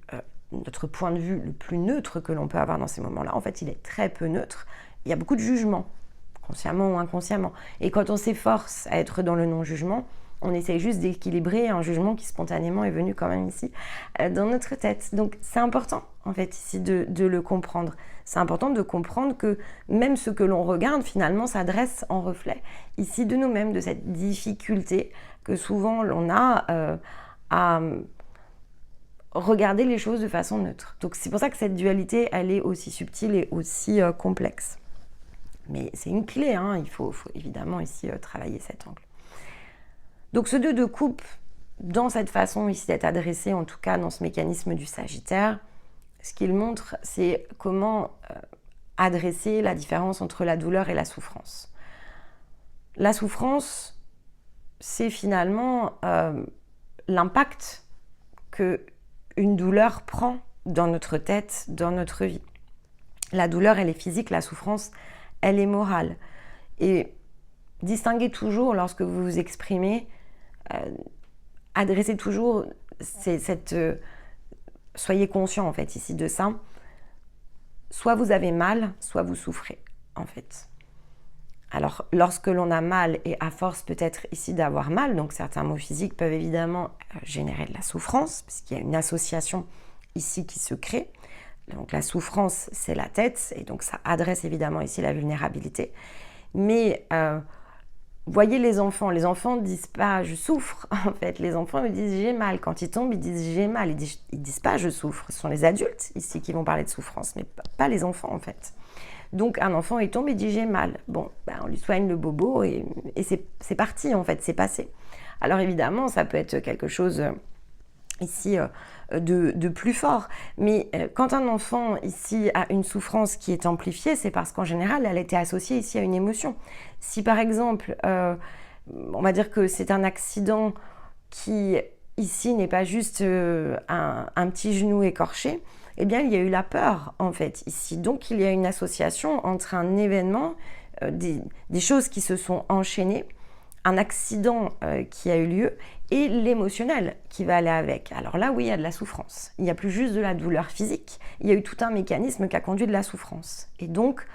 notre point de vue le plus neutre que l'on peut avoir dans ces moments-là. En fait, il est très peu neutre. Il y a beaucoup de jugement, consciemment ou inconsciemment. Et quand on s'efforce à être dans le non-jugement, on essaye juste d'équilibrer un jugement qui spontanément est venu quand même ici dans notre tête. Donc c'est important en fait ici de le comprendre. C'est important de comprendre que même ce que l'on regarde finalement s'adresse en reflet ici de nous-mêmes, de cette difficulté que souvent l'on a à regarder les choses de façon neutre. Donc c'est pour ça que cette dualité elle est aussi subtile et aussi complexe. Mais c'est une clé, hein. Il faut évidemment ici travailler cet angle. Donc ce 2 de coupe, dans cette façon ici d'être adressé, en tout cas dans ce mécanisme du Sagittaire, ce qu'il montre, c'est comment adresser la différence entre la douleur et la souffrance. La souffrance, c'est finalement l'impact qu'une douleur prend dans notre tête, dans notre vie. La douleur, elle est physique, la souffrance, elle est morale. Et distinguez toujours, lorsque vous vous exprimez, adressez toujours soyez conscient en fait ici de ça. Soit vous avez mal, soit vous souffrez en fait. Alors lorsque l'on a mal et à force peut-être ici d'avoir mal, donc certains mots physiques peuvent évidemment générer de la souffrance puisqu'il y a une association ici qui se crée. Donc la souffrance, c'est la tête, et donc ça adresse évidemment ici la vulnérabilité. Mais voyez les enfants ne disent pas je souffre, en fait. Les enfants ils disent j'ai mal. Quand ils tombent, ils disent j'ai mal. Ils disent pas je souffre. Ce sont les adultes ici qui vont parler de souffrance, mais pas les enfants en fait. Donc un enfant il tombe et dit j'ai mal. Bon, on lui soigne le bobo et c'est parti en fait, c'est passé. Alors évidemment, ça peut être quelque chose ici de plus fort. Mais quand un enfant ici a une souffrance qui est amplifiée, c'est parce qu'en général, elle était associée ici à une émotion. Si par exemple, on va dire que c'est un accident qui ici n'est pas juste un petit genou écorché, eh bien il y a eu la peur en fait ici. Donc il y a une association entre un événement, des choses qui se sont enchaînées, un accident qui a eu lieu et l'émotionnel qui va aller avec. Alors là, oui, il y a de la souffrance. Il n'y a plus juste de la douleur physique. Il y a eu tout un mécanisme qui a conduit de la souffrance. Et donc,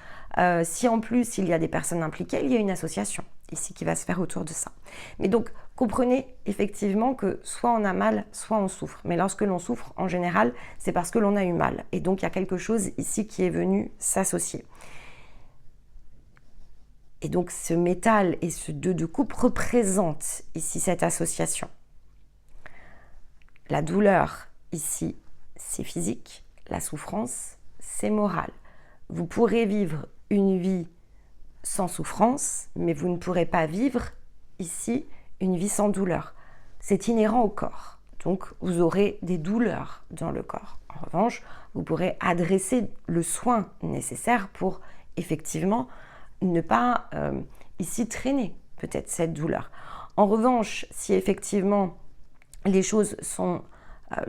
si en plus il y a des personnes impliquées, il y a une association ici qui va se faire autour de ça. Mais donc, comprenez effectivement que soit on a mal, soit on souffre. Mais lorsque l'on souffre, en général, c'est parce que l'on a eu mal. Et donc, il y a quelque chose ici qui est venu s'associer. Et donc ce métal et ce 2 de coupe représentent ici cette association. La douleur ici, c'est physique. La souffrance, c'est moral. Vous pourrez vivre une vie sans souffrance, mais vous ne pourrez pas vivre ici une vie sans douleur. C'est inhérent au corps. Donc vous aurez des douleurs dans le corps. En revanche, vous pourrez adresser le soin nécessaire pour effectivement ne pas ici traîner peut-être cette douleur. En revanche, si effectivement les choses sont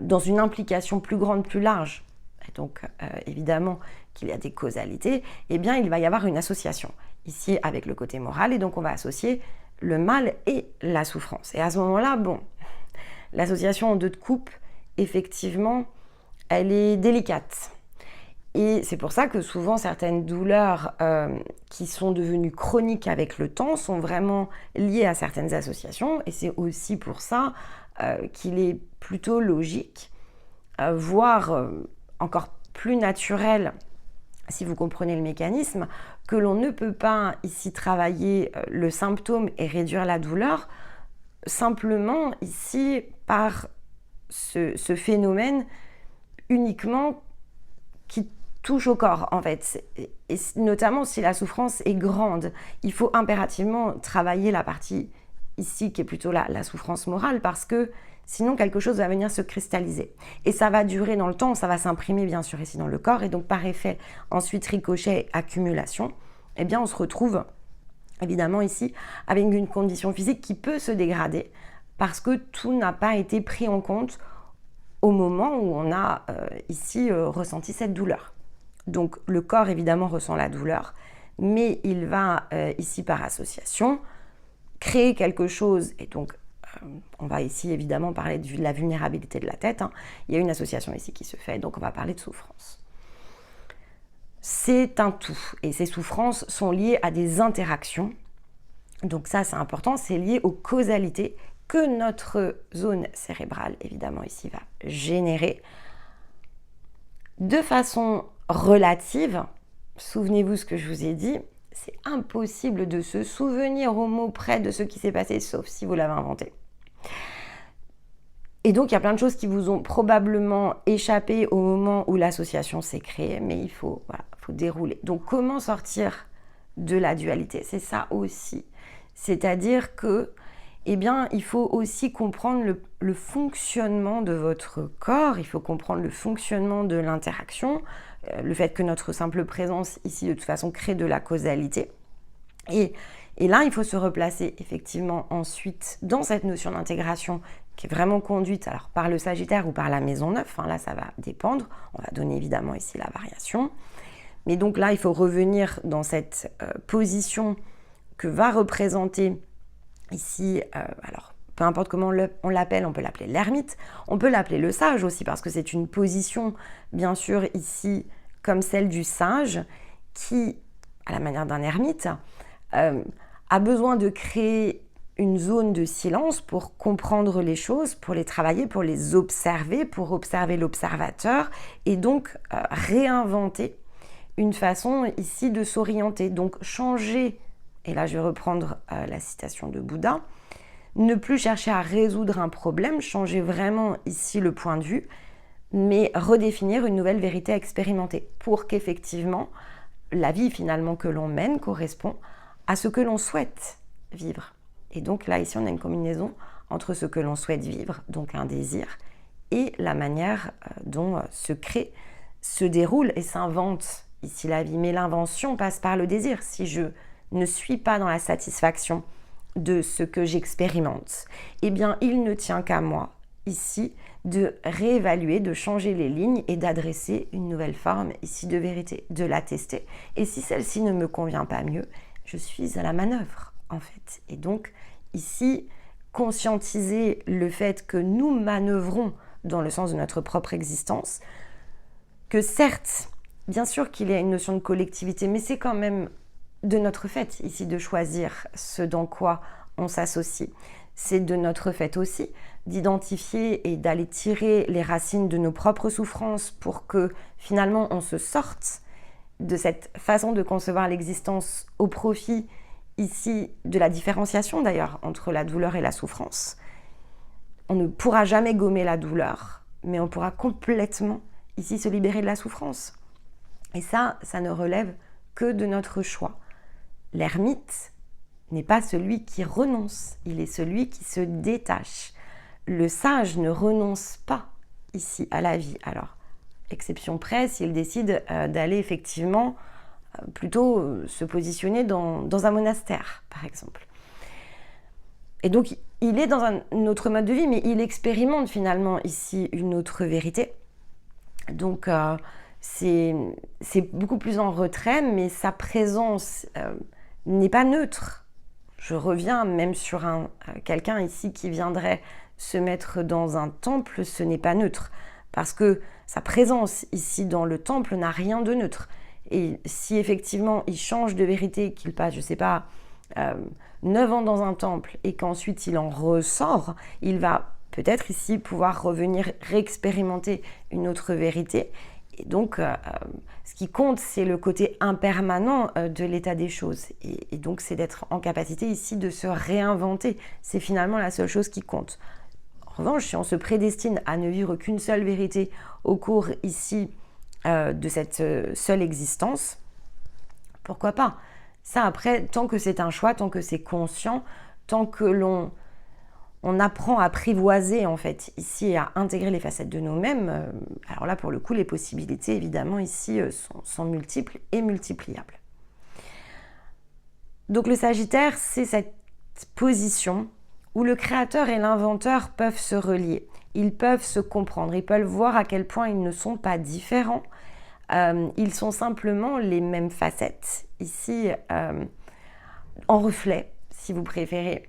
dans une implication plus grande, plus large, et donc évidemment qu'il y a des causalités, eh bien il va y avoir une association ici avec le côté moral, et donc on va associer le mal et la souffrance. Et à ce moment-là, bon, l'association en 2 de coupe, effectivement, elle est délicate. Et c'est pour ça que souvent certaines douleurs qui sont devenues chroniques avec le temps sont vraiment liées à certaines associations. Et c'est aussi pour ça qu'il est plutôt logique, voire encore plus naturel, si vous comprenez le mécanisme, que l'on ne peut pas ici travailler le symptôme et réduire la douleur simplement ici par ce phénomène uniquement qui touche au corps en fait, et notamment si la souffrance est grande, il faut impérativement travailler la partie ici qui est plutôt la souffrance morale, parce que sinon quelque chose va venir se cristalliser et ça va durer dans le temps, ça va s'imprimer bien sûr ici dans le corps, et donc par effet ensuite ricochet, accumulation, eh bien on se retrouve évidemment ici avec une condition physique qui peut se dégrader parce que tout n'a pas été pris en compte au moment où on a ici ressenti cette douleur. Donc le corps évidemment ressent la douleur, mais il va ici par association créer quelque chose, et donc on va ici évidemment parler de la vulnérabilité de la tête, hein. Il y a une association ici qui se fait, donc on va parler de souffrance. C'est un tout, et ces souffrances sont liées à des interactions, donc ça c'est important, c'est lié aux causalités que notre zone cérébrale évidemment ici va générer de façon relative. Souvenez-vous ce que je vous ai dit, c'est impossible de se souvenir au mot près de ce qui s'est passé, sauf si vous l'avez inventé. Et donc il y a plein de choses qui vous ont probablement échappé au moment où l'association s'est créée, mais il faut dérouler. Donc comment sortir de la dualité? C'est ça aussi. C'est-à-dire que eh bien, il faut aussi comprendre le fonctionnement de votre corps, il faut comprendre le fonctionnement de l'interaction, le fait que notre simple présence ici, de toute façon, crée de la causalité. Et là, il faut se replacer effectivement ensuite dans cette notion d'intégration qui est vraiment conduite alors, par le Sagittaire ou par la maison 9. Hein, là, ça va dépendre. On va donner évidemment ici la variation. Mais donc là, il faut revenir dans cette position que va représenter ici, alors peu importe comment on l'appelle, on peut l'appeler l'ermite, on peut l'appeler le sage aussi, parce que c'est une position, bien sûr, ici, comme celle du sage, qui, à la manière d'un ermite, a besoin de créer une zone de silence pour comprendre les choses, pour les travailler, pour les observer, pour observer l'observateur et donc réinventer une façon ici de s'orienter. Donc changer, et là je vais reprendre la citation de Bouddha, ne plus chercher à résoudre un problème, changer vraiment ici le point de vue, mais redéfinir une nouvelle vérité à expérimenter pour qu'effectivement la vie finalement que l'on mène correspond à ce que l'on souhaite vivre. Et donc là, ici, on a une combinaison entre ce que l'on souhaite vivre, donc un désir, et la manière dont se crée, se déroule et s'invente ici la vie. Mais l'invention passe par le désir. Si je ne suis pas dans la satisfaction de ce que j'expérimente, eh bien, il ne tient qu'à moi, ici, de réévaluer, de changer les lignes et d'adresser une nouvelle forme ici de vérité, de la tester. Et si celle-ci ne me convient pas mieux, je suis à la manœuvre, en fait. Et donc, ici, conscientiser le fait que nous manœuvrons dans le sens de notre propre existence, que certes, bien sûr qu'il y a une notion de collectivité, mais c'est quand même de notre fait ici de choisir ce dans quoi on s'associe. C'est de notre fait aussi d'identifier et d'aller tirer les racines de nos propres souffrances pour que finalement on se sorte de cette façon de concevoir l'existence au profit ici de la différenciation d'ailleurs entre la douleur et la souffrance. On ne pourra jamais gommer la douleur, mais on pourra complètement ici se libérer de la souffrance. Et ça ne relève que de notre choix. L'ermite n'est pas celui qui renonce, il est celui qui se détache. Le sage ne renonce pas ici à la vie. Alors, exception près, s'il décide d'aller effectivement plutôt se positionner dans un monastère, par exemple. Et donc, il est dans un autre mode de vie, mais il expérimente finalement ici une autre vérité. Donc, c'est beaucoup plus en retrait, mais sa présence n'est pas neutre. Je reviens même sur quelqu'un ici qui viendrait se mettre dans un temple, ce n'est pas neutre. Parce que sa présence ici dans le temple n'a rien de neutre. Et si effectivement il change de vérité, qu'il passe, je ne sais pas, 9 ans dans un temple et qu'ensuite il en ressort, il va peut-être ici pouvoir revenir réexpérimenter une autre vérité. Et donc, ce qui compte, c'est le côté impermanent de l'état des choses. Et donc, c'est d'être en capacité ici de se réinventer. C'est finalement la seule chose qui compte. En revanche, si on se prédestine à ne vivre qu'une seule vérité au cours ici de cette seule existence, pourquoi pas? Ça, après, tant que c'est un choix, tant que c'est conscient, tant que on apprend à apprivoiser en fait ici et à intégrer les facettes de nous-mêmes, alors là pour le coup les possibilités évidemment ici sont multiples et multipliables. Donc le Sagittaire, c'est cette position où le créateur et l'inventeur peuvent se relier, ils peuvent se comprendre, ils peuvent voir à quel point ils ne sont pas différents, ils sont simplement les mêmes facettes, ici en reflet si vous préférez.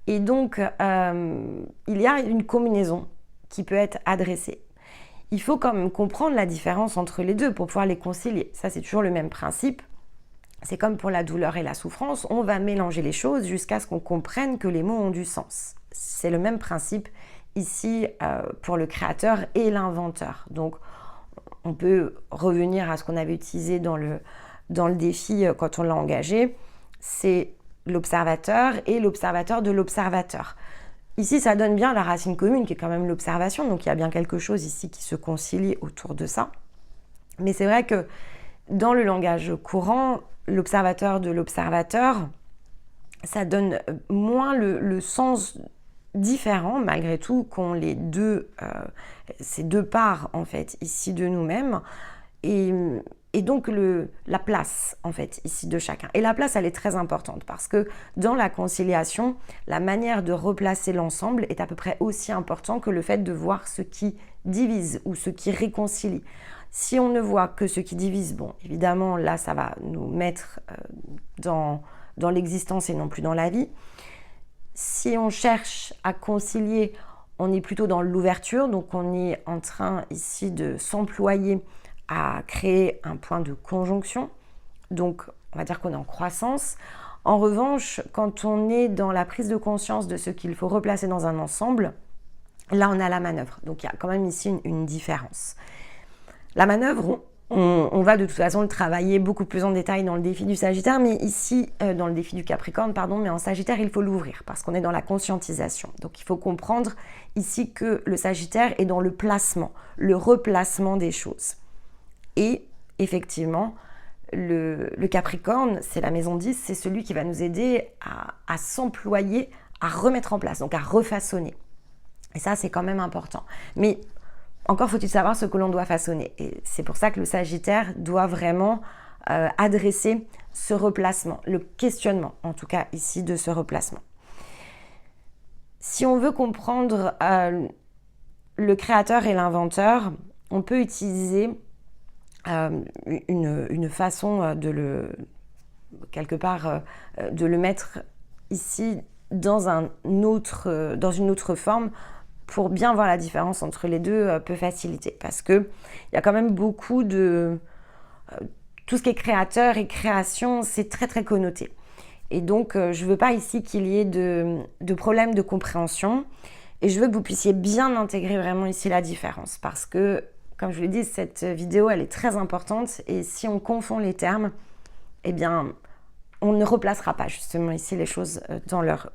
Et donc, il y a une combinaison qui peut être adressée. Il faut quand même comprendre la différence entre les deux pour pouvoir les concilier. Ça, c'est toujours le même principe. C'est comme pour la douleur et la souffrance, on va mélanger les choses jusqu'à ce qu'on comprenne que les mots ont du sens. C'est le même principe ici pour le créateur et l'inventeur. Donc, on peut revenir à ce qu'on avait utilisé dans le défi quand on l'a engagé. C'est l'observateur et l'observateur de l'observateur. Ici, ça donne bien la racine commune qui est quand même l'observation, donc il y a bien quelque chose ici qui se concilie autour de ça. Mais c'est vrai que dans le langage courant, l'observateur de l'observateur, ça donne moins le sens différent, malgré tout, qu'ont ces deux parts, en fait, ici de nous-mêmes. Et donc la place en fait ici de chacun. Et la place elle est très importante parce que dans la conciliation, la manière de replacer l'ensemble est à peu près aussi important que le fait de voir ce qui divise ou ce qui réconcilie. Si on ne voit que ce qui divise, bon évidemment là ça va nous mettre dans l'existence et non plus dans la vie. Si on cherche à concilier, on est plutôt dans l'ouverture, donc on est en train ici de s'employer à créer un point de conjonction, donc on va dire qu'on est en croissance. En revanche, quand on est dans la prise de conscience de ce qu'il faut replacer dans un ensemble, là on a la manœuvre. Donc il y a quand même ici une différence. La manœuvre, on va de toute façon le travailler beaucoup plus en détail dans le défi du Sagittaire, mais ici, dans le défi du Capricorne, pardon, mais en Sagittaire, il faut l'ouvrir parce qu'on est dans la conscientisation. Donc il faut comprendre ici que le Sagittaire est dans le placement, le replacement des choses. Et effectivement, le Capricorne, c'est la maison 10, c'est celui qui va nous aider à s'employer, à remettre en place, donc à refaçonner. Et ça, c'est quand même important. Mais encore faut-il savoir ce que l'on doit façonner. Et c'est pour ça que le Sagittaire doit vraiment adresser ce replacement, le questionnement, en tout cas ici, de ce replacement. Si on veut comprendre le créateur et l'inventeur, on peut utiliser une façon de le mettre ici dans une autre forme pour bien voir la différence entre les deux peut faciliter. Parce qu'il y a quand même beaucoup de... tout ce qui est créateur et création, c'est très très connoté. Et donc, je ne veux pas ici qu'il y ait de problèmes de compréhension. Et je veux que vous puissiez bien intégrer vraiment ici la différence. Parce que, comme je vous l'ai dit, cette vidéo, elle est très importante. Et si on confond les termes, eh bien, on ne replacera pas justement ici les choses dans leur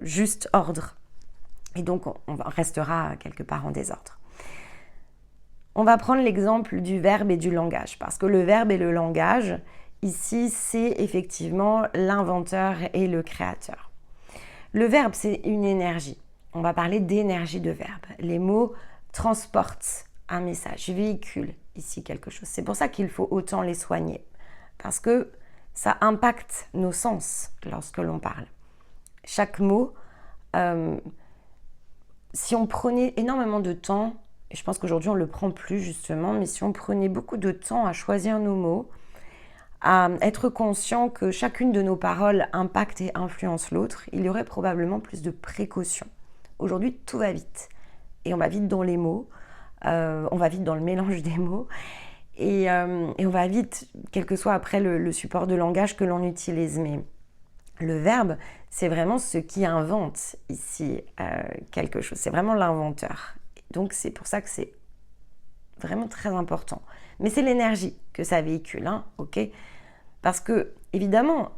juste ordre. Et donc, on restera quelque part en désordre. On va prendre l'exemple du verbe et du langage. Parce que le verbe et le langage, ici, c'est effectivement l'inventeur et le créateur. Le verbe, c'est une énergie. On va parler d'énergie de verbe. Les mots transportent un message, véhiculent ici quelque chose. C'est pour ça qu'il faut autant les soigner. Parce que ça impacte nos sens lorsque l'on parle. Chaque mot, si on prenait énormément de temps, et je pense qu'aujourd'hui on ne le prend plus justement, mais si on prenait beaucoup de temps à choisir nos mots, à être conscient que chacune de nos paroles impacte et influence l'autre, il y aurait probablement plus de précautions. Aujourd'hui, tout va vite. Et on va vite dans les mots, on va vite dans le mélange des mots, et on va vite, quel que soit après le support de langage que l'on utilise. Mais le verbe, c'est vraiment ce qui invente ici quelque chose. C'est vraiment l'inventeur. Donc, c'est pour ça que c'est vraiment très important. Mais c'est l'énergie que ça véhicule, hein, ok ? Parce que, évidemment,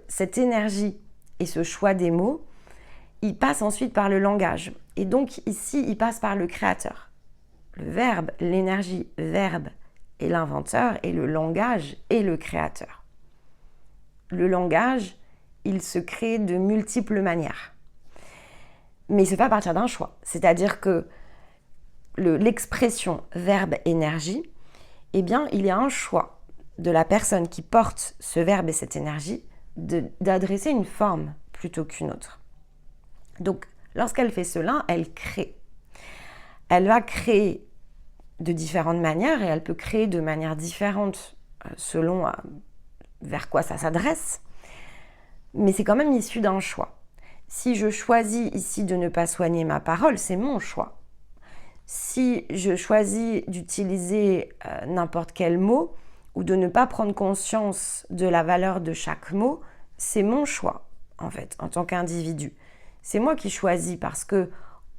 cette énergie et ce choix des mots, il passe ensuite par le langage. Et donc, ici, il passe par le créateur. Le verbe, l'énergie, verbe est l'inventeur et le langage est le créateur. Le langage, il se crée de multiples manières. Mais il se fait à partir d'un choix. C'est-à-dire que l'expression verbe-énergie, eh bien, il y a un choix de la personne qui porte ce verbe et cette énergie d'adresser une forme plutôt qu'une autre. Donc, lorsqu'elle fait cela, elle crée. Elle va créer de différentes manières et elle peut créer de manière différente selon vers quoi ça s'adresse. Mais c'est quand même issu d'un choix. Si je choisis ici de ne pas soigner ma parole, c'est mon choix. Si je choisis d'utiliser n'importe quel mot ou de ne pas prendre conscience de la valeur de chaque mot, c'est mon choix, en fait, en tant qu'individu. C'est moi qui choisis parce que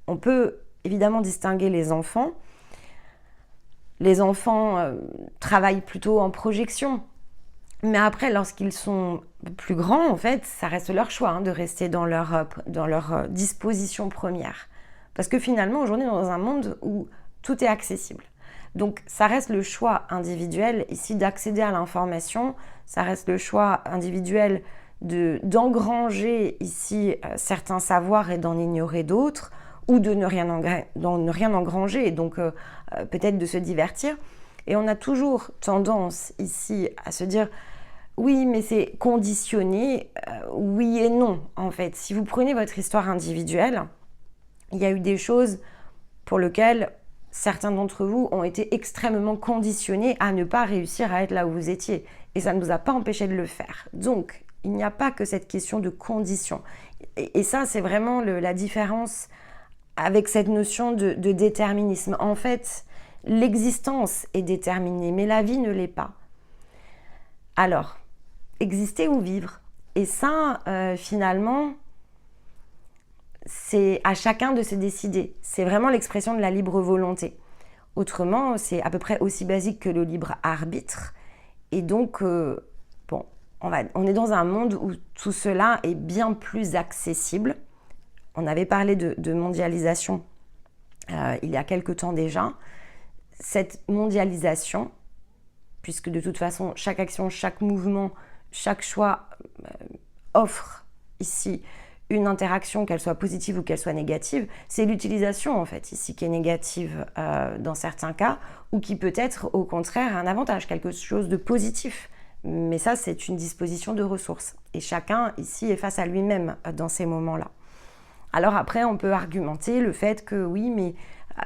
on peut évidemment distinguer les enfants. Les enfants travaillent plutôt en projection. Mais après, lorsqu'ils sont plus grands, en fait, ça reste leur choix de rester dans leur disposition première. Parce que finalement, aujourd'hui, on est dans un monde où tout est accessible. Donc, ça reste le choix individuel ici d'accéder à l'information. Ça reste le choix individuel d'engranger ici certains savoirs et d'en ignorer d'autres, ou de ne rien engranger et donc peut-être de se divertir. Et on a toujours tendance ici à se dire oui, mais c'est conditionné, oui et non en fait. Si vous prenez votre histoire individuelle, il y a eu des choses pour lesquelles certains d'entre vous ont été extrêmement conditionnés à ne pas réussir à être là où vous étiez. Et ça ne vous a pas empêché de le faire. Donc, il n'y a pas que cette question de condition. Et ça, c'est vraiment la différence avec cette notion de déterminisme. En fait, l'existence est déterminée, mais la vie ne l'est pas. Alors, exister ou vivre ? Et ça, finalement, c'est à chacun de se décider. C'est vraiment l'expression de la libre volonté. Autrement, c'est à peu près aussi basique que le libre arbitre. Et donc, on est dans un monde où tout cela est bien plus accessible. On avait parlé de mondialisation il y a quelque temps déjà. Cette mondialisation, puisque de toute façon, chaque action, chaque mouvement, chaque choix offre ici une interaction, qu'elle soit positive ou qu'elle soit négative, c'est l'utilisation en fait ici qui est négative dans certains cas, ou qui peut être au contraire un avantage, quelque chose de positif. Mais ça, c'est une disposition de ressources. Et chacun ici est face à lui-même dans ces moments-là. Alors après, on peut argumenter le fait que oui, mais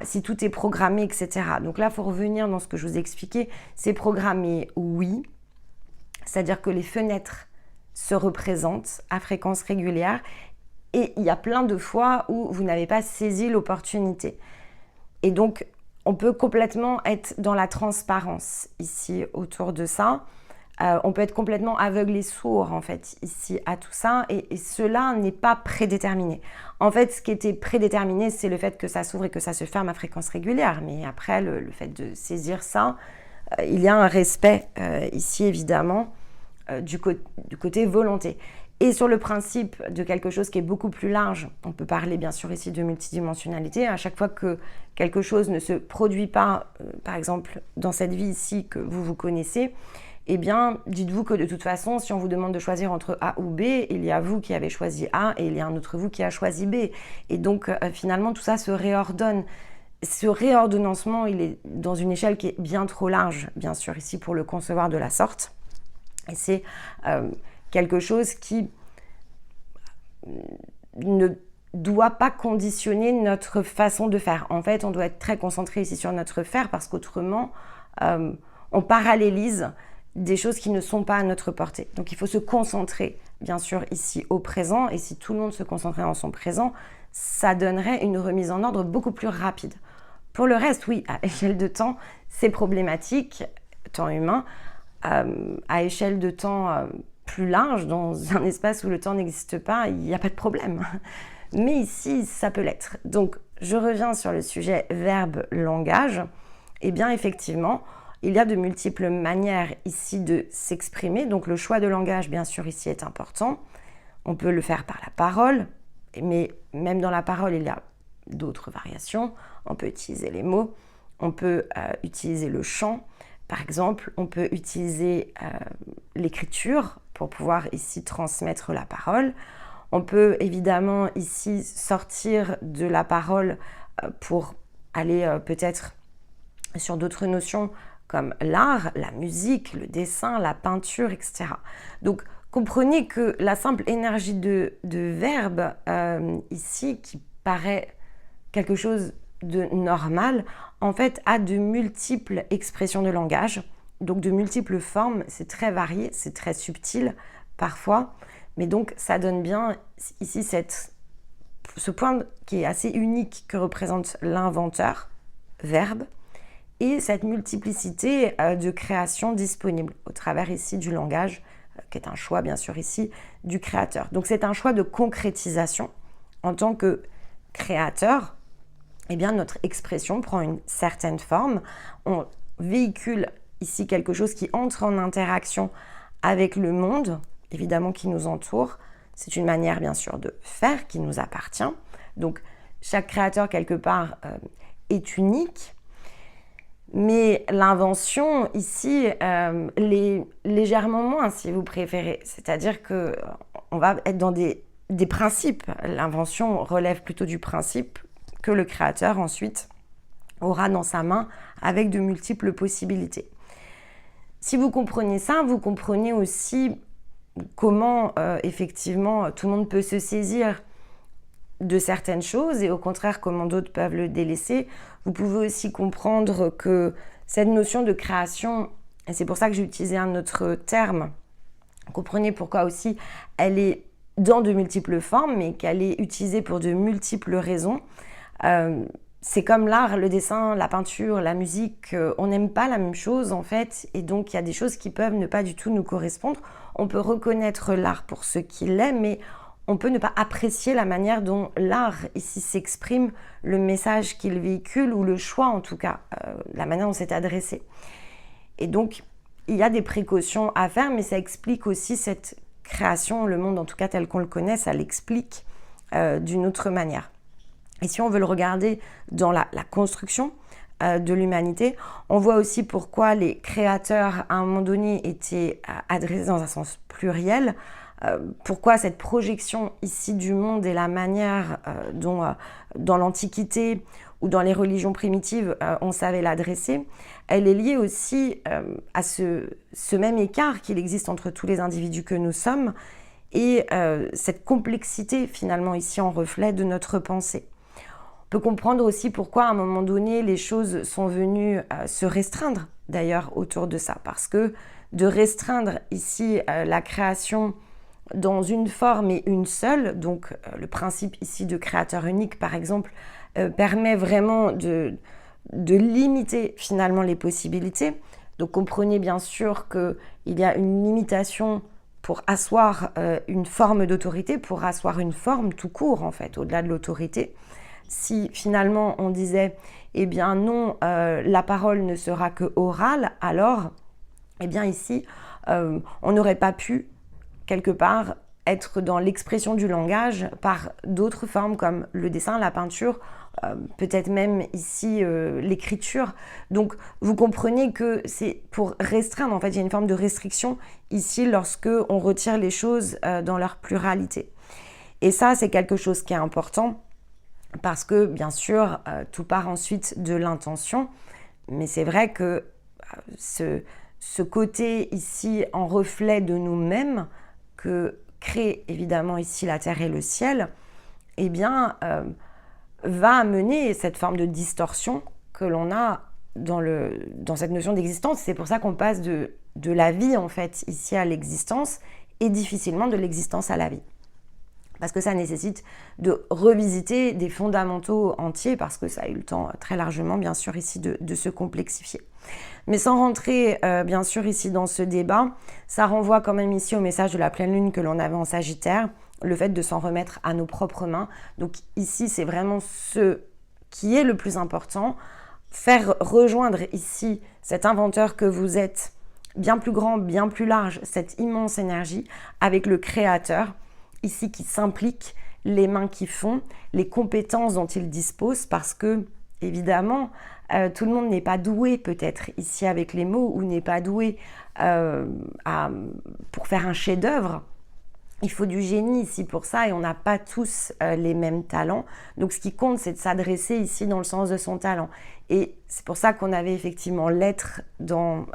si tout est programmé, etc. Donc là, il faut revenir dans ce que je vous ai expliqué. C'est programmé, oui. C'est-à-dire que les fenêtres se représentent à fréquence régulière. Et il y a plein de fois où vous n'avez pas saisi l'opportunité. Et donc, on peut complètement être dans la transparence ici autour de ça. On peut être complètement aveugle et sourd en fait ici à tout ça et cela n'est pas prédéterminé. En fait, ce qui était prédéterminé, c'est le fait que ça s'ouvre et que ça se ferme à fréquence régulière. Mais après, le fait de saisir ça, il y a un respect ici évidemment du côté volonté. Et sur le principe de quelque chose qui est beaucoup plus large, on peut parler bien sûr ici de multidimensionnalité. À chaque fois que quelque chose ne se produit pas, par exemple dans cette vie ici que vous connaissez, eh bien, dites-vous que de toute façon, si on vous demande de choisir entre A ou B, il y a vous qui avez choisi A et il y a un autre vous qui a choisi B. Et donc, finalement, tout ça se réordonne. Ce réordonnancement, il est dans une échelle qui est bien trop large, bien sûr, ici, pour le concevoir de la sorte. Et c'est quelque chose qui ne doit pas conditionner notre façon de faire. En fait, on doit être très concentré ici sur notre faire parce qu'autrement, on parallélise des choses qui ne sont pas à notre portée. Donc il faut se concentrer, bien sûr, ici au présent. Et si tout le monde se concentrait en son présent, ça donnerait une remise en ordre beaucoup plus rapide. Pour le reste, oui, à échelle de temps, c'est problématique, temps humain. À échelle de temps plus large, dans un espace où le temps n'existe pas, il n'y a pas de problème. Mais ici, ça peut l'être. Donc, je reviens sur le sujet verbe-langage. Eh bien, effectivement, il y a de multiples manières ici de s'exprimer. Donc, le choix de langage, bien sûr, ici est important. On peut le faire par la parole, mais même dans la parole, il y a d'autres variations. On peut utiliser les mots, on peut utiliser le chant. Par exemple, on peut utiliser l'écriture pour pouvoir ici transmettre la parole. On peut évidemment ici sortir de la parole pour aller peut-être sur d'autres notions comme l'art, la musique, le dessin, la peinture, etc. Donc, comprenez que la simple énergie de verbe ici, qui paraît quelque chose de normal, en fait, a de multiples expressions de langage, donc de multiples formes. C'est très varié, c'est très subtil parfois, mais donc ça donne bien ici ce point qui est assez unique que représente l'inventeur, verbe, et cette multiplicité de créations disponibles au travers ici du langage, qui est un choix bien sûr ici du créateur. Donc c'est un choix de concrétisation. En tant que créateur, eh bien notre expression prend une certaine forme. On véhicule ici quelque chose qui entre en interaction avec le monde, évidemment qui nous entoure. C'est une manière bien sûr de faire qui nous appartient. Donc chaque créateur quelque part est unique. Mais l'invention, ici, l'est légèrement moins, si vous préférez. C'est-à-dire qu'on va être dans des principes. L'invention relève plutôt du principe que le créateur, ensuite, aura dans sa main avec de multiples possibilités. Si vous comprenez ça, vous comprenez aussi comment, effectivement, tout le monde peut se saisir de certaines choses et au contraire comment d'autres peuvent le délaisser. Vous pouvez aussi comprendre que cette notion de création, et c'est pour ça que j'ai utilisé un autre terme, comprenez pourquoi aussi elle est dans de multiples formes mais qu'elle est utilisée pour de multiples raisons. c'est comme l'art, le dessin, la peinture, la musique, on n'aime pas la même chose en fait, et donc il y a des choses qui peuvent ne pas du tout nous correspondre. On peut reconnaître l'art pour ce qu'il est, mais on peut ne pas apprécier la manière dont l'art ici s'exprime, le message qu'il véhicule, ou le choix en tout cas, la manière dont c'est adressé. Et donc, il y a des précautions à faire, mais ça explique aussi cette création, le monde en tout cas tel qu'on le connaît, ça l'explique d'une autre manière. Et si on veut le regarder dans la construction de l'humanité, on voit aussi pourquoi les créateurs à un moment donné étaient adressés dans un sens pluriel, pourquoi cette projection ici du monde et la manière dont dans l'Antiquité ou dans les religions primitives on savait l'adresser, elle est liée aussi à ce même écart qu'il existe entre tous les individus que nous sommes et cette complexité finalement ici en reflet de notre pensée. On peut comprendre aussi pourquoi à un moment donné les choses sont venues se restreindre d'ailleurs autour de ça, parce que de restreindre ici la création dans une forme et une seule, donc le principe ici de créateur unique par exemple permet vraiment de limiter finalement les possibilités. Donc comprenez bien sûr qu'il y a une limitation pour asseoir une forme d'autorité, pour asseoir une forme tout court en fait, au-delà de l'autorité. Si finalement on disait eh bien non, la parole ne sera que orale, alors eh bien ici on n'aurait pas pu quelque part être dans l'expression du langage par d'autres formes comme le dessin, la peinture, peut-être même ici l'écriture. Donc vous comprenez que c'est pour restreindre, en fait il y a une forme de restriction ici lorsque on retire les choses dans leur pluralité. Et ça c'est quelque chose qui est important parce que bien sûr tout part ensuite de l'intention, mais c'est vrai que ce côté ici en reflet de nous-mêmes que crée évidemment ici la terre et le ciel, eh bien va amener cette forme de distorsion que l'on a dans cette notion d'existence. C'est pour ça qu'on passe de la vie en fait ici à l'existence et difficilement de l'existence à la vie. Parce que ça nécessite de revisiter des fondamentaux entiers, parce que ça a eu le temps très largement, bien sûr, ici de se complexifier. Mais sans rentrer, bien sûr, ici dans ce débat, ça renvoie quand même ici au message de la pleine lune que l'on avait en Sagittaire, le fait de s'en remettre à nos propres mains. Donc ici, c'est vraiment ce qui est le plus important, faire rejoindre ici cet inventeur que vous êtes, bien plus grand, bien plus large, cette immense énergie, avec le créateur, ici qui s'implique, les mains qui font, les compétences dont il dispose, parce que, évidemment, tout le monde n'est pas doué peut-être ici avec les mots, ou n'est pas doué pour faire un chef-d'œuvre. Il faut du génie ici pour ça, et on n'a pas tous les mêmes talents. Donc ce qui compte, c'est de s'adresser ici dans le sens de son talent. Et c'est pour ça qu'on avait effectivement l'être dans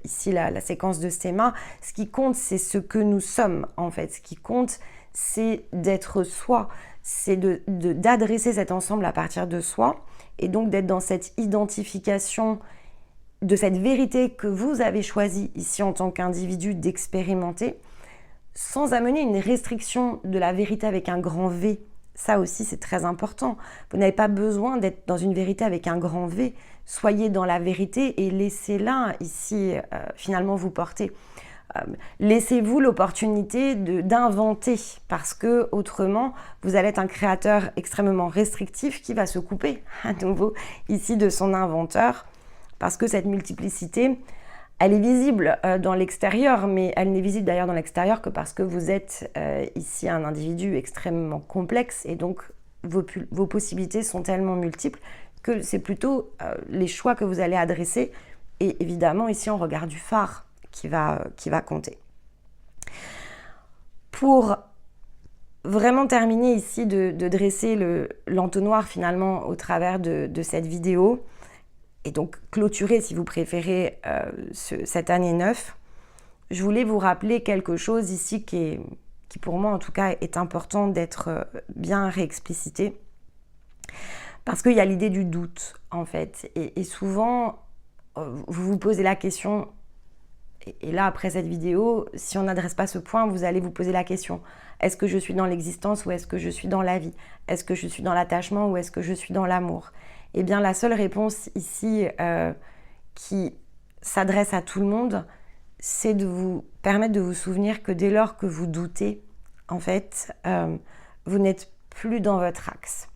ici la séquence de stéma. Ce qui compte, c'est ce que nous sommes en fait. Ce qui compte, c'est d'être soi, c'est d'adresser cet ensemble à partir de soi, et donc d'être dans cette identification de cette vérité que vous avez choisi ici en tant qu'individu d'expérimenter, sans amener une restriction de la vérité avec un grand V. Ça aussi, c'est très important. Vous n'avez pas besoin d'être dans une vérité avec un grand V. Soyez dans la vérité et laissez-la ici finalement vous porter. Laissez-vous l'opportunité d'inventer, parce que autrement vous allez être un créateur extrêmement restrictif qui va se couper à nouveau ici de son inventeur, parce que cette multiplicité elle est visible dans l'extérieur, mais elle n'est visible d'ailleurs dans l'extérieur que parce que vous êtes ici un individu extrêmement complexe, et donc vos possibilités sont tellement multiples que c'est plutôt les choix que vous allez adresser, et évidemment ici on regarde du phare qui va compter. Pour vraiment terminer ici de dresser l'entonnoir finalement au travers de cette vidéo, et donc clôturer si vous préférez cette année 9, je voulais vous rappeler quelque chose ici qui pour moi en tout cas est important d'être bien réexplicité, parce qu'il y a l'idée du doute en fait, et souvent vous vous posez la question. Et là, après cette vidéo, si on n'adresse pas ce point, vous allez vous poser la question. Est-ce que je suis dans l'existence ou est-ce que je suis dans la vie? Est-ce que je suis dans l'attachement ou est-ce que je suis dans l'amour? Eh bien, la seule réponse ici qui s'adresse à tout le monde, c'est de vous permettre de vous souvenir que dès lors que vous doutez, en fait, vous n'êtes plus dans votre axe.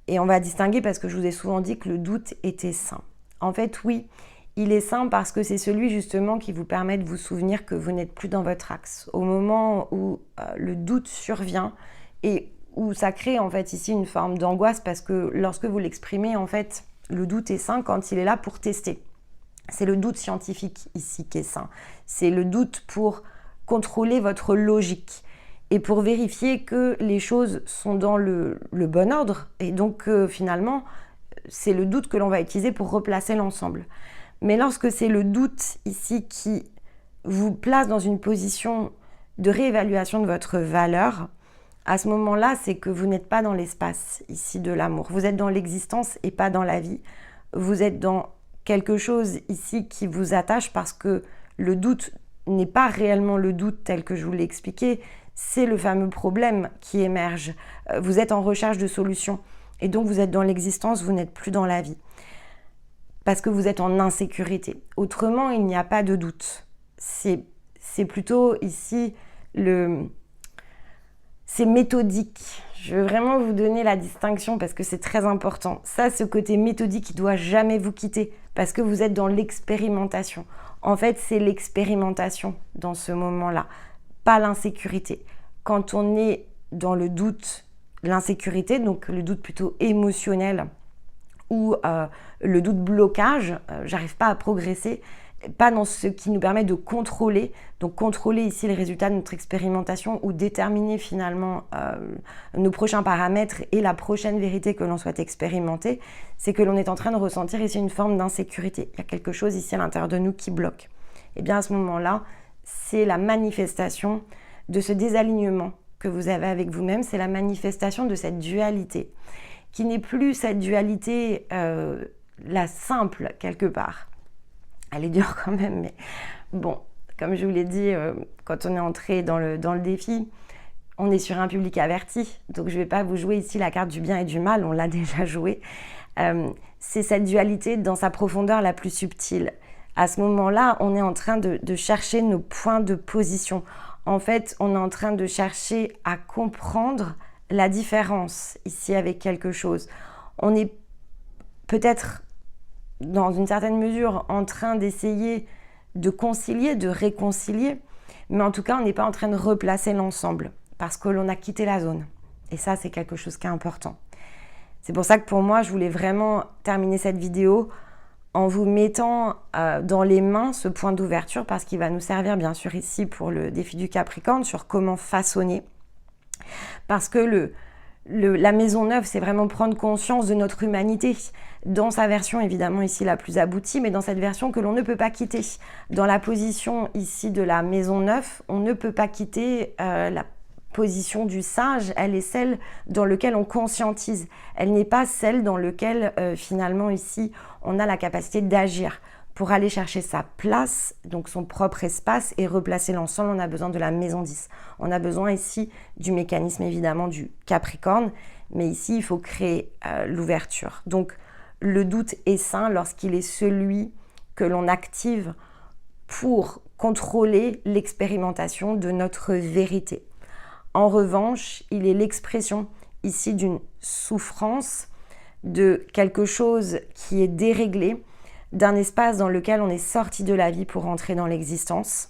Et on va distinguer parce que je vous ai souvent dit que le doute était sain. En fait, oui, il est sain parce que c'est celui justement qui vous permet de vous souvenir que vous n'êtes plus dans votre axe. Au moment où le doute survient et où ça crée en fait ici une forme d'angoisse parce que lorsque vous l'exprimez, en fait, le doute est sain quand il est là pour tester. C'est le doute scientifique ici qui est sain. C'est le doute pour contrôler votre logique et pour vérifier que les choses sont dans le bon ordre. Et donc finalement, c'est le doute que l'on va utiliser pour replacer l'ensemble. Mais lorsque c'est le doute ici qui vous place dans une position de réévaluation de votre valeur, à ce moment-là, c'est que vous n'êtes pas dans l'espace ici de l'amour. Vous êtes dans l'existence et pas dans la vie. Vous êtes dans quelque chose ici qui vous attache parce que le doute n'est pas réellement le doute tel que je vous l'ai expliqué, c'est le fameux problème qui émerge. Vous êtes en recherche de solutions et donc vous êtes dans l'existence, vous n'êtes plus dans la vie. Parce que vous êtes en insécurité. Autrement, il n'y a pas de doute. C'est plutôt ici c'est méthodique. Je veux vraiment vous donner la distinction parce que c'est très important. Ça, ce côté méthodique, il ne doit jamais vous quitter parce que vous êtes dans l'expérimentation. En fait, c'est l'expérimentation dans ce moment-là, pas l'insécurité. Quand on est dans le doute, l'insécurité, donc le doute plutôt émotionnel ou le doute blocage, j'arrive pas à progresser, pas dans ce qui nous permet de contrôler, donc contrôler ici les résultats de notre expérimentation ou déterminer finalement nos prochains paramètres et la prochaine vérité que l'on souhaite expérimenter, c'est que l'on est en train de ressentir ici une forme d'insécurité. Il y a quelque chose ici à l'intérieur de nous qui bloque. Et bien à ce moment-là, c'est la manifestation de ce désalignement que vous avez avec vous-même, c'est la manifestation de cette dualité, qui n'est plus cette dualité la simple quelque part. Elle est dure quand même, mais bon, comme je vous l'ai dit, quand on est entré dans le défi, on est sur un public averti, donc je ne vais pas vous jouer ici la carte du bien et du mal, on l'a déjà joué. C'est cette dualité dans sa profondeur la plus subtile. À ce moment-là, on est en train de chercher nos points de position. En fait, on est en train de chercher à comprendre la différence ici avec quelque chose. On est peut-être dans une certaine mesure en train d'essayer de concilier, de réconcilier, mais en tout cas, on n'est pas en train de replacer l'ensemble parce que l'on a quitté la zone. Et ça, c'est quelque chose qui est important. C'est pour ça que pour moi, je voulais vraiment terminer cette vidéo en vous mettant dans les mains ce point d'ouverture parce qu'il va nous servir bien sûr ici pour le défi du Capricorne sur comment façonner. Parce que la maison neuve, c'est vraiment prendre conscience de notre humanité dans sa version évidemment ici la plus aboutie, mais dans cette version que l'on ne peut pas quitter. Dans la position ici de la maison neuve, on ne peut pas quitter la position du sage, elle est celle dans laquelle on conscientise. Elle n'est pas celle dans laquelle finalement ici on a la capacité d'agir. Pour aller chercher sa place, donc son propre espace et replacer l'ensemble, on a besoin de la maison 10. On a besoin ici du mécanisme évidemment du Capricorne, mais ici il faut créer l'ouverture. Donc le doute est sain lorsqu'il est celui que l'on active pour contrôler l'expérimentation de notre vérité. En revanche, il est l'expression ici d'une souffrance, de quelque chose qui est déréglé, d'un espace dans lequel on est sorti de la vie pour entrer dans l'existence.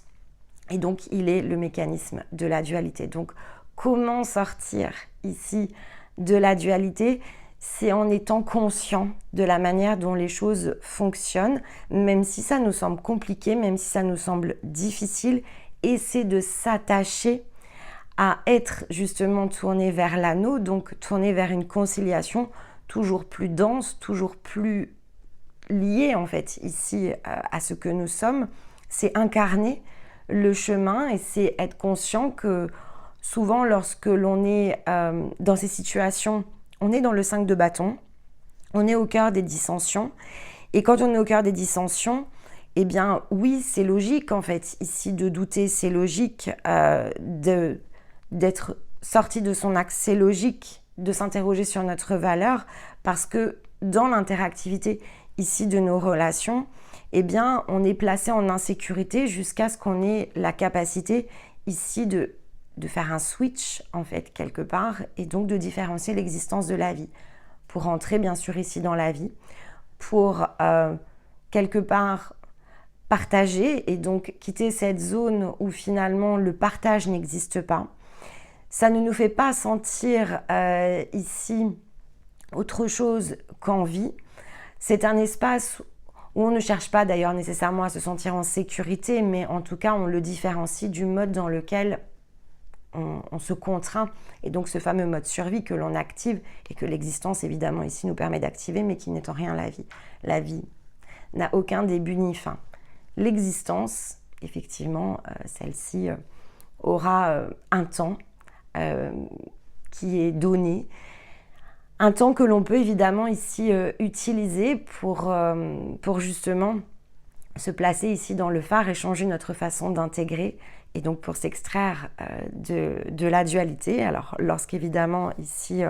Et donc, il est le mécanisme de la dualité. Donc, comment sortir ici de la dualité ? C'est en étant conscient de la manière dont les choses fonctionnent, même si ça nous semble compliqué, même si ça nous semble difficile, et c'est de s'attacher à être justement tourné vers l'anneau, donc tourné vers une conciliation toujours plus dense, toujours plus lié en fait ici à ce que nous sommes, c'est incarner le chemin et c'est être conscient que souvent lorsque l'on est dans ces situations, on est dans le 5 de bâton, on est au cœur des dissensions et quand on est au cœur des dissensions, eh bien oui c'est logique en fait ici de douter, c'est logique d'être sorti de son axe, c'est logique de s'interroger sur notre valeur, parce que dans l'interactivité ici de nos relations, eh bien, on est placé en insécurité jusqu'à ce qu'on ait la capacité ici de faire un switch, en fait, quelque part, et donc de différencier l'existence de la vie. Pour entrer, bien sûr, ici dans la vie, pour, quelque part, partager, et donc quitter cette zone où finalement le partage n'existe pas. Ça ne nous fait pas sentir ici autre chose qu'envie. C'est un espace où on ne cherche pas d'ailleurs nécessairement à se sentir en sécurité, mais en tout cas on le différencie du mode dans lequel on se contraint, et donc ce fameux mode survie que l'on active et que l'existence évidemment ici nous permet d'activer, mais qui n'est en rien la vie. La vie n'a aucun début ni fin. L'existence, effectivement, celle-ci aura un temps qui est donné, un temps que l'on peut évidemment ici utiliser pour justement se placer ici dans le phare et changer notre façon d'intégrer, et donc pour s'extraire de la dualité. Alors lorsqu'évidemment ici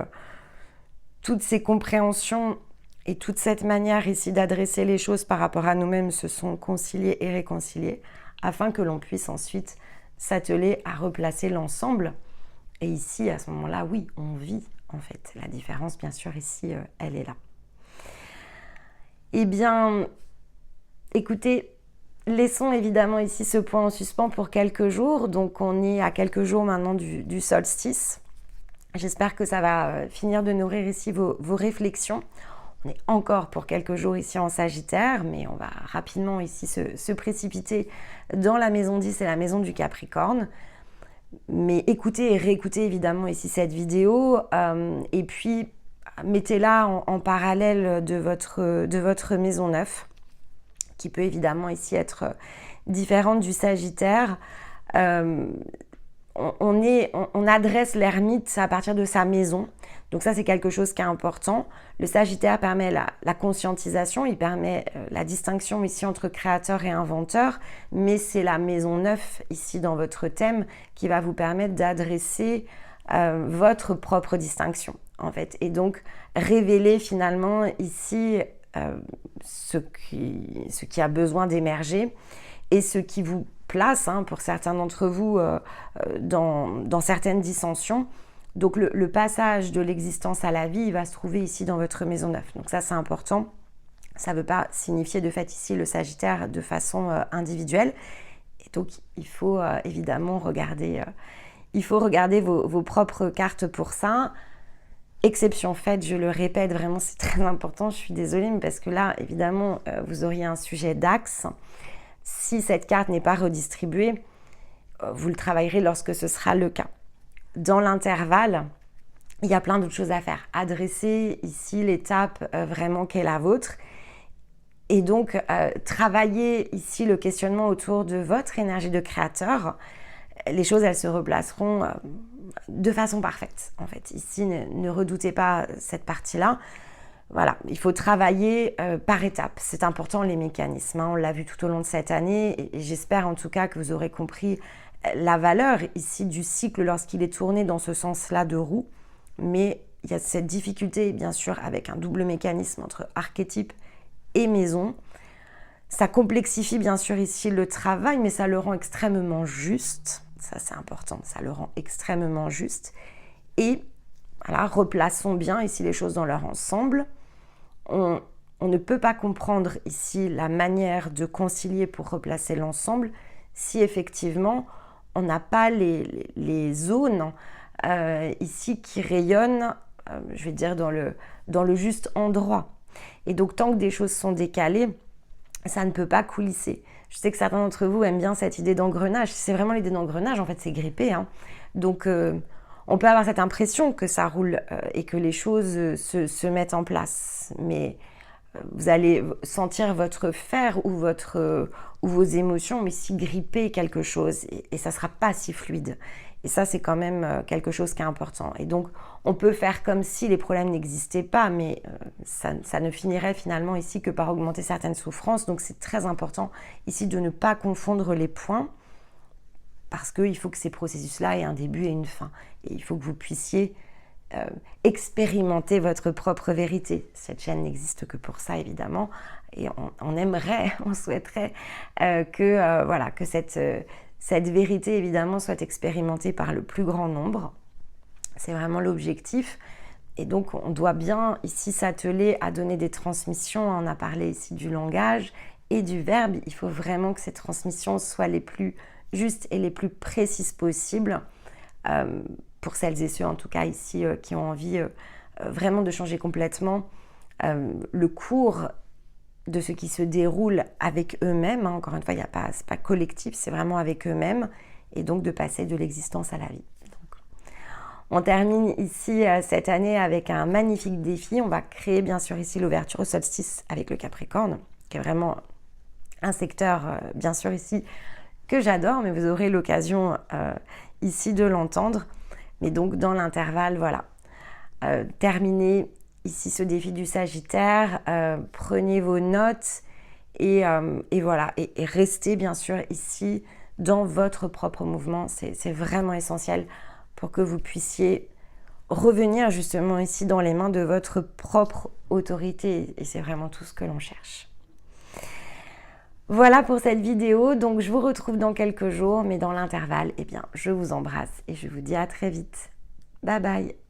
toutes ces compréhensions et toute cette manière ici d'adresser les choses par rapport à nous-mêmes se sont conciliées et réconciliées, afin que l'on puisse ensuite s'atteler à replacer l'ensemble. Et ici, à ce moment-là, oui, on vit, en fait. La différence, bien sûr, ici, elle est là. Eh bien, écoutez, laissons évidemment ici ce point en suspens pour quelques jours. Donc, on est à quelques jours maintenant du solstice. J'espère que ça va finir de nourrir ici vos réflexions. On est encore pour quelques jours ici en Sagittaire, mais on va rapidement ici se précipiter dans la maison 10 et la maison du Capricorne. Mais écoutez et réécoutez évidemment ici cette vidéo, et puis mettez-la en parallèle de votre maison 9, qui peut évidemment ici être différente du Sagittaire. On adresse l'ermite à partir de sa maison. Donc ça, c'est quelque chose qui est important. Le Sagittaire permet la conscientisation, il permet la distinction ici entre créateur et inventeur, mais c'est la maison 9 ici dans votre thème qui va vous permettre d'adresser votre propre distinction, en fait. Et donc, révéler finalement ici ce qui a besoin d'émerger et ce qui vous place, pour certains d'entre vous, dans certaines dissensions. Donc le passage de l'existence à la vie, il va se trouver ici dans votre maison 9. Donc ça, c'est important. Ça ne veut pas signifier de fait ici le Sagittaire de façon individuelle. Et donc, il faut évidemment regarder, vos propres cartes pour ça. Exception faite, je le répète, vraiment, c'est très important. Je suis désolée, mais parce que là, évidemment, vous auriez un sujet d'axe. Si cette carte n'est pas redistribuée, vous le travaillerez lorsque ce sera le cas. Dans l'intervalle, il y a plein d'autres choses à faire. Adresser ici l'étape vraiment qui est la vôtre. Et donc, travailler ici le questionnement autour de votre énergie de créateur. Les choses, elles se replaceront de façon parfaite, en fait. Ici, ne redoutez pas cette partie-là. Voilà, il faut travailler par étapes. C'est important, les mécanismes. On l'a vu tout au long de cette année. Et j'espère en tout cas que vous aurez compris la valeur ici du cycle lorsqu'il est tourné dans ce sens-là de roue. Mais il y a cette difficulté, bien sûr, avec un double mécanisme entre archétype et maison. Ça complexifie, bien sûr, ici le travail, mais ça le rend extrêmement juste. Ça, c'est important. Ça le rend extrêmement juste. Et voilà, replaçons bien ici les choses dans leur ensemble. On ne peut pas comprendre ici la manière de concilier pour replacer l'ensemble si effectivement on n'a pas les zones ici qui rayonnent, je vais dire, dans le juste endroit. Et donc, tant que des choses sont décalées, ça ne peut pas coulisser. Je sais que certains d'entre vous aiment bien cette idée d'engrenage. C'est vraiment l'idée d'engrenage, en fait, c'est grippé. Donc, on peut avoir cette impression que ça roule et que les choses se mettent en place. Mais vous allez sentir votre fer ou vos émotions, mais si gripper quelque chose, et ça ne sera pas si fluide. Et ça, c'est quand même quelque chose qui est important. Et donc, on peut faire comme si les problèmes n'existaient pas, mais ça ne finirait finalement ici que par augmenter certaines souffrances. Donc, c'est très important ici de ne pas confondre les points, parce qu'il faut que ces processus-là aient un début et une fin. Et il faut que vous puissiez expérimenter votre propre vérité. Cette chaîne n'existe que pour ça, évidemment, et on aimerait, on souhaiterait que cette vérité, évidemment, soit expérimentée par le plus grand nombre. C'est vraiment l'objectif. Et donc, on doit bien ici s'atteler à donner des transmissions. On a parlé ici du langage et du verbe. Il faut vraiment que ces transmissions soient les plus justes et les plus précises possibles. Pour celles et ceux, en tout cas ici, qui ont envie vraiment de changer complètement le cours de ce qui se déroule avec eux-mêmes. Encore une fois, c'est pas collectif, c'est vraiment avec eux-mêmes. Et donc, de passer de l'existence à la vie. On termine ici cette année avec un magnifique défi. On va créer bien sûr ici l'ouverture au solstice avec le Capricorne, qui est vraiment un secteur bien sûr ici que j'adore, mais vous aurez l'occasion ici de l'entendre. Mais donc dans l'intervalle, voilà, terminez ici ce défi du Sagittaire, prenez vos notes et voilà, et restez bien sûr ici dans votre propre mouvement. C'est vraiment essentiel pour que vous puissiez revenir justement ici dans les mains de votre propre autorité. Et c'est vraiment tout ce que l'on cherche. Voilà pour cette vidéo. Donc je vous retrouve dans quelques jours, mais dans l'intervalle, eh bien, je vous embrasse et je vous dis à très vite. Bye bye.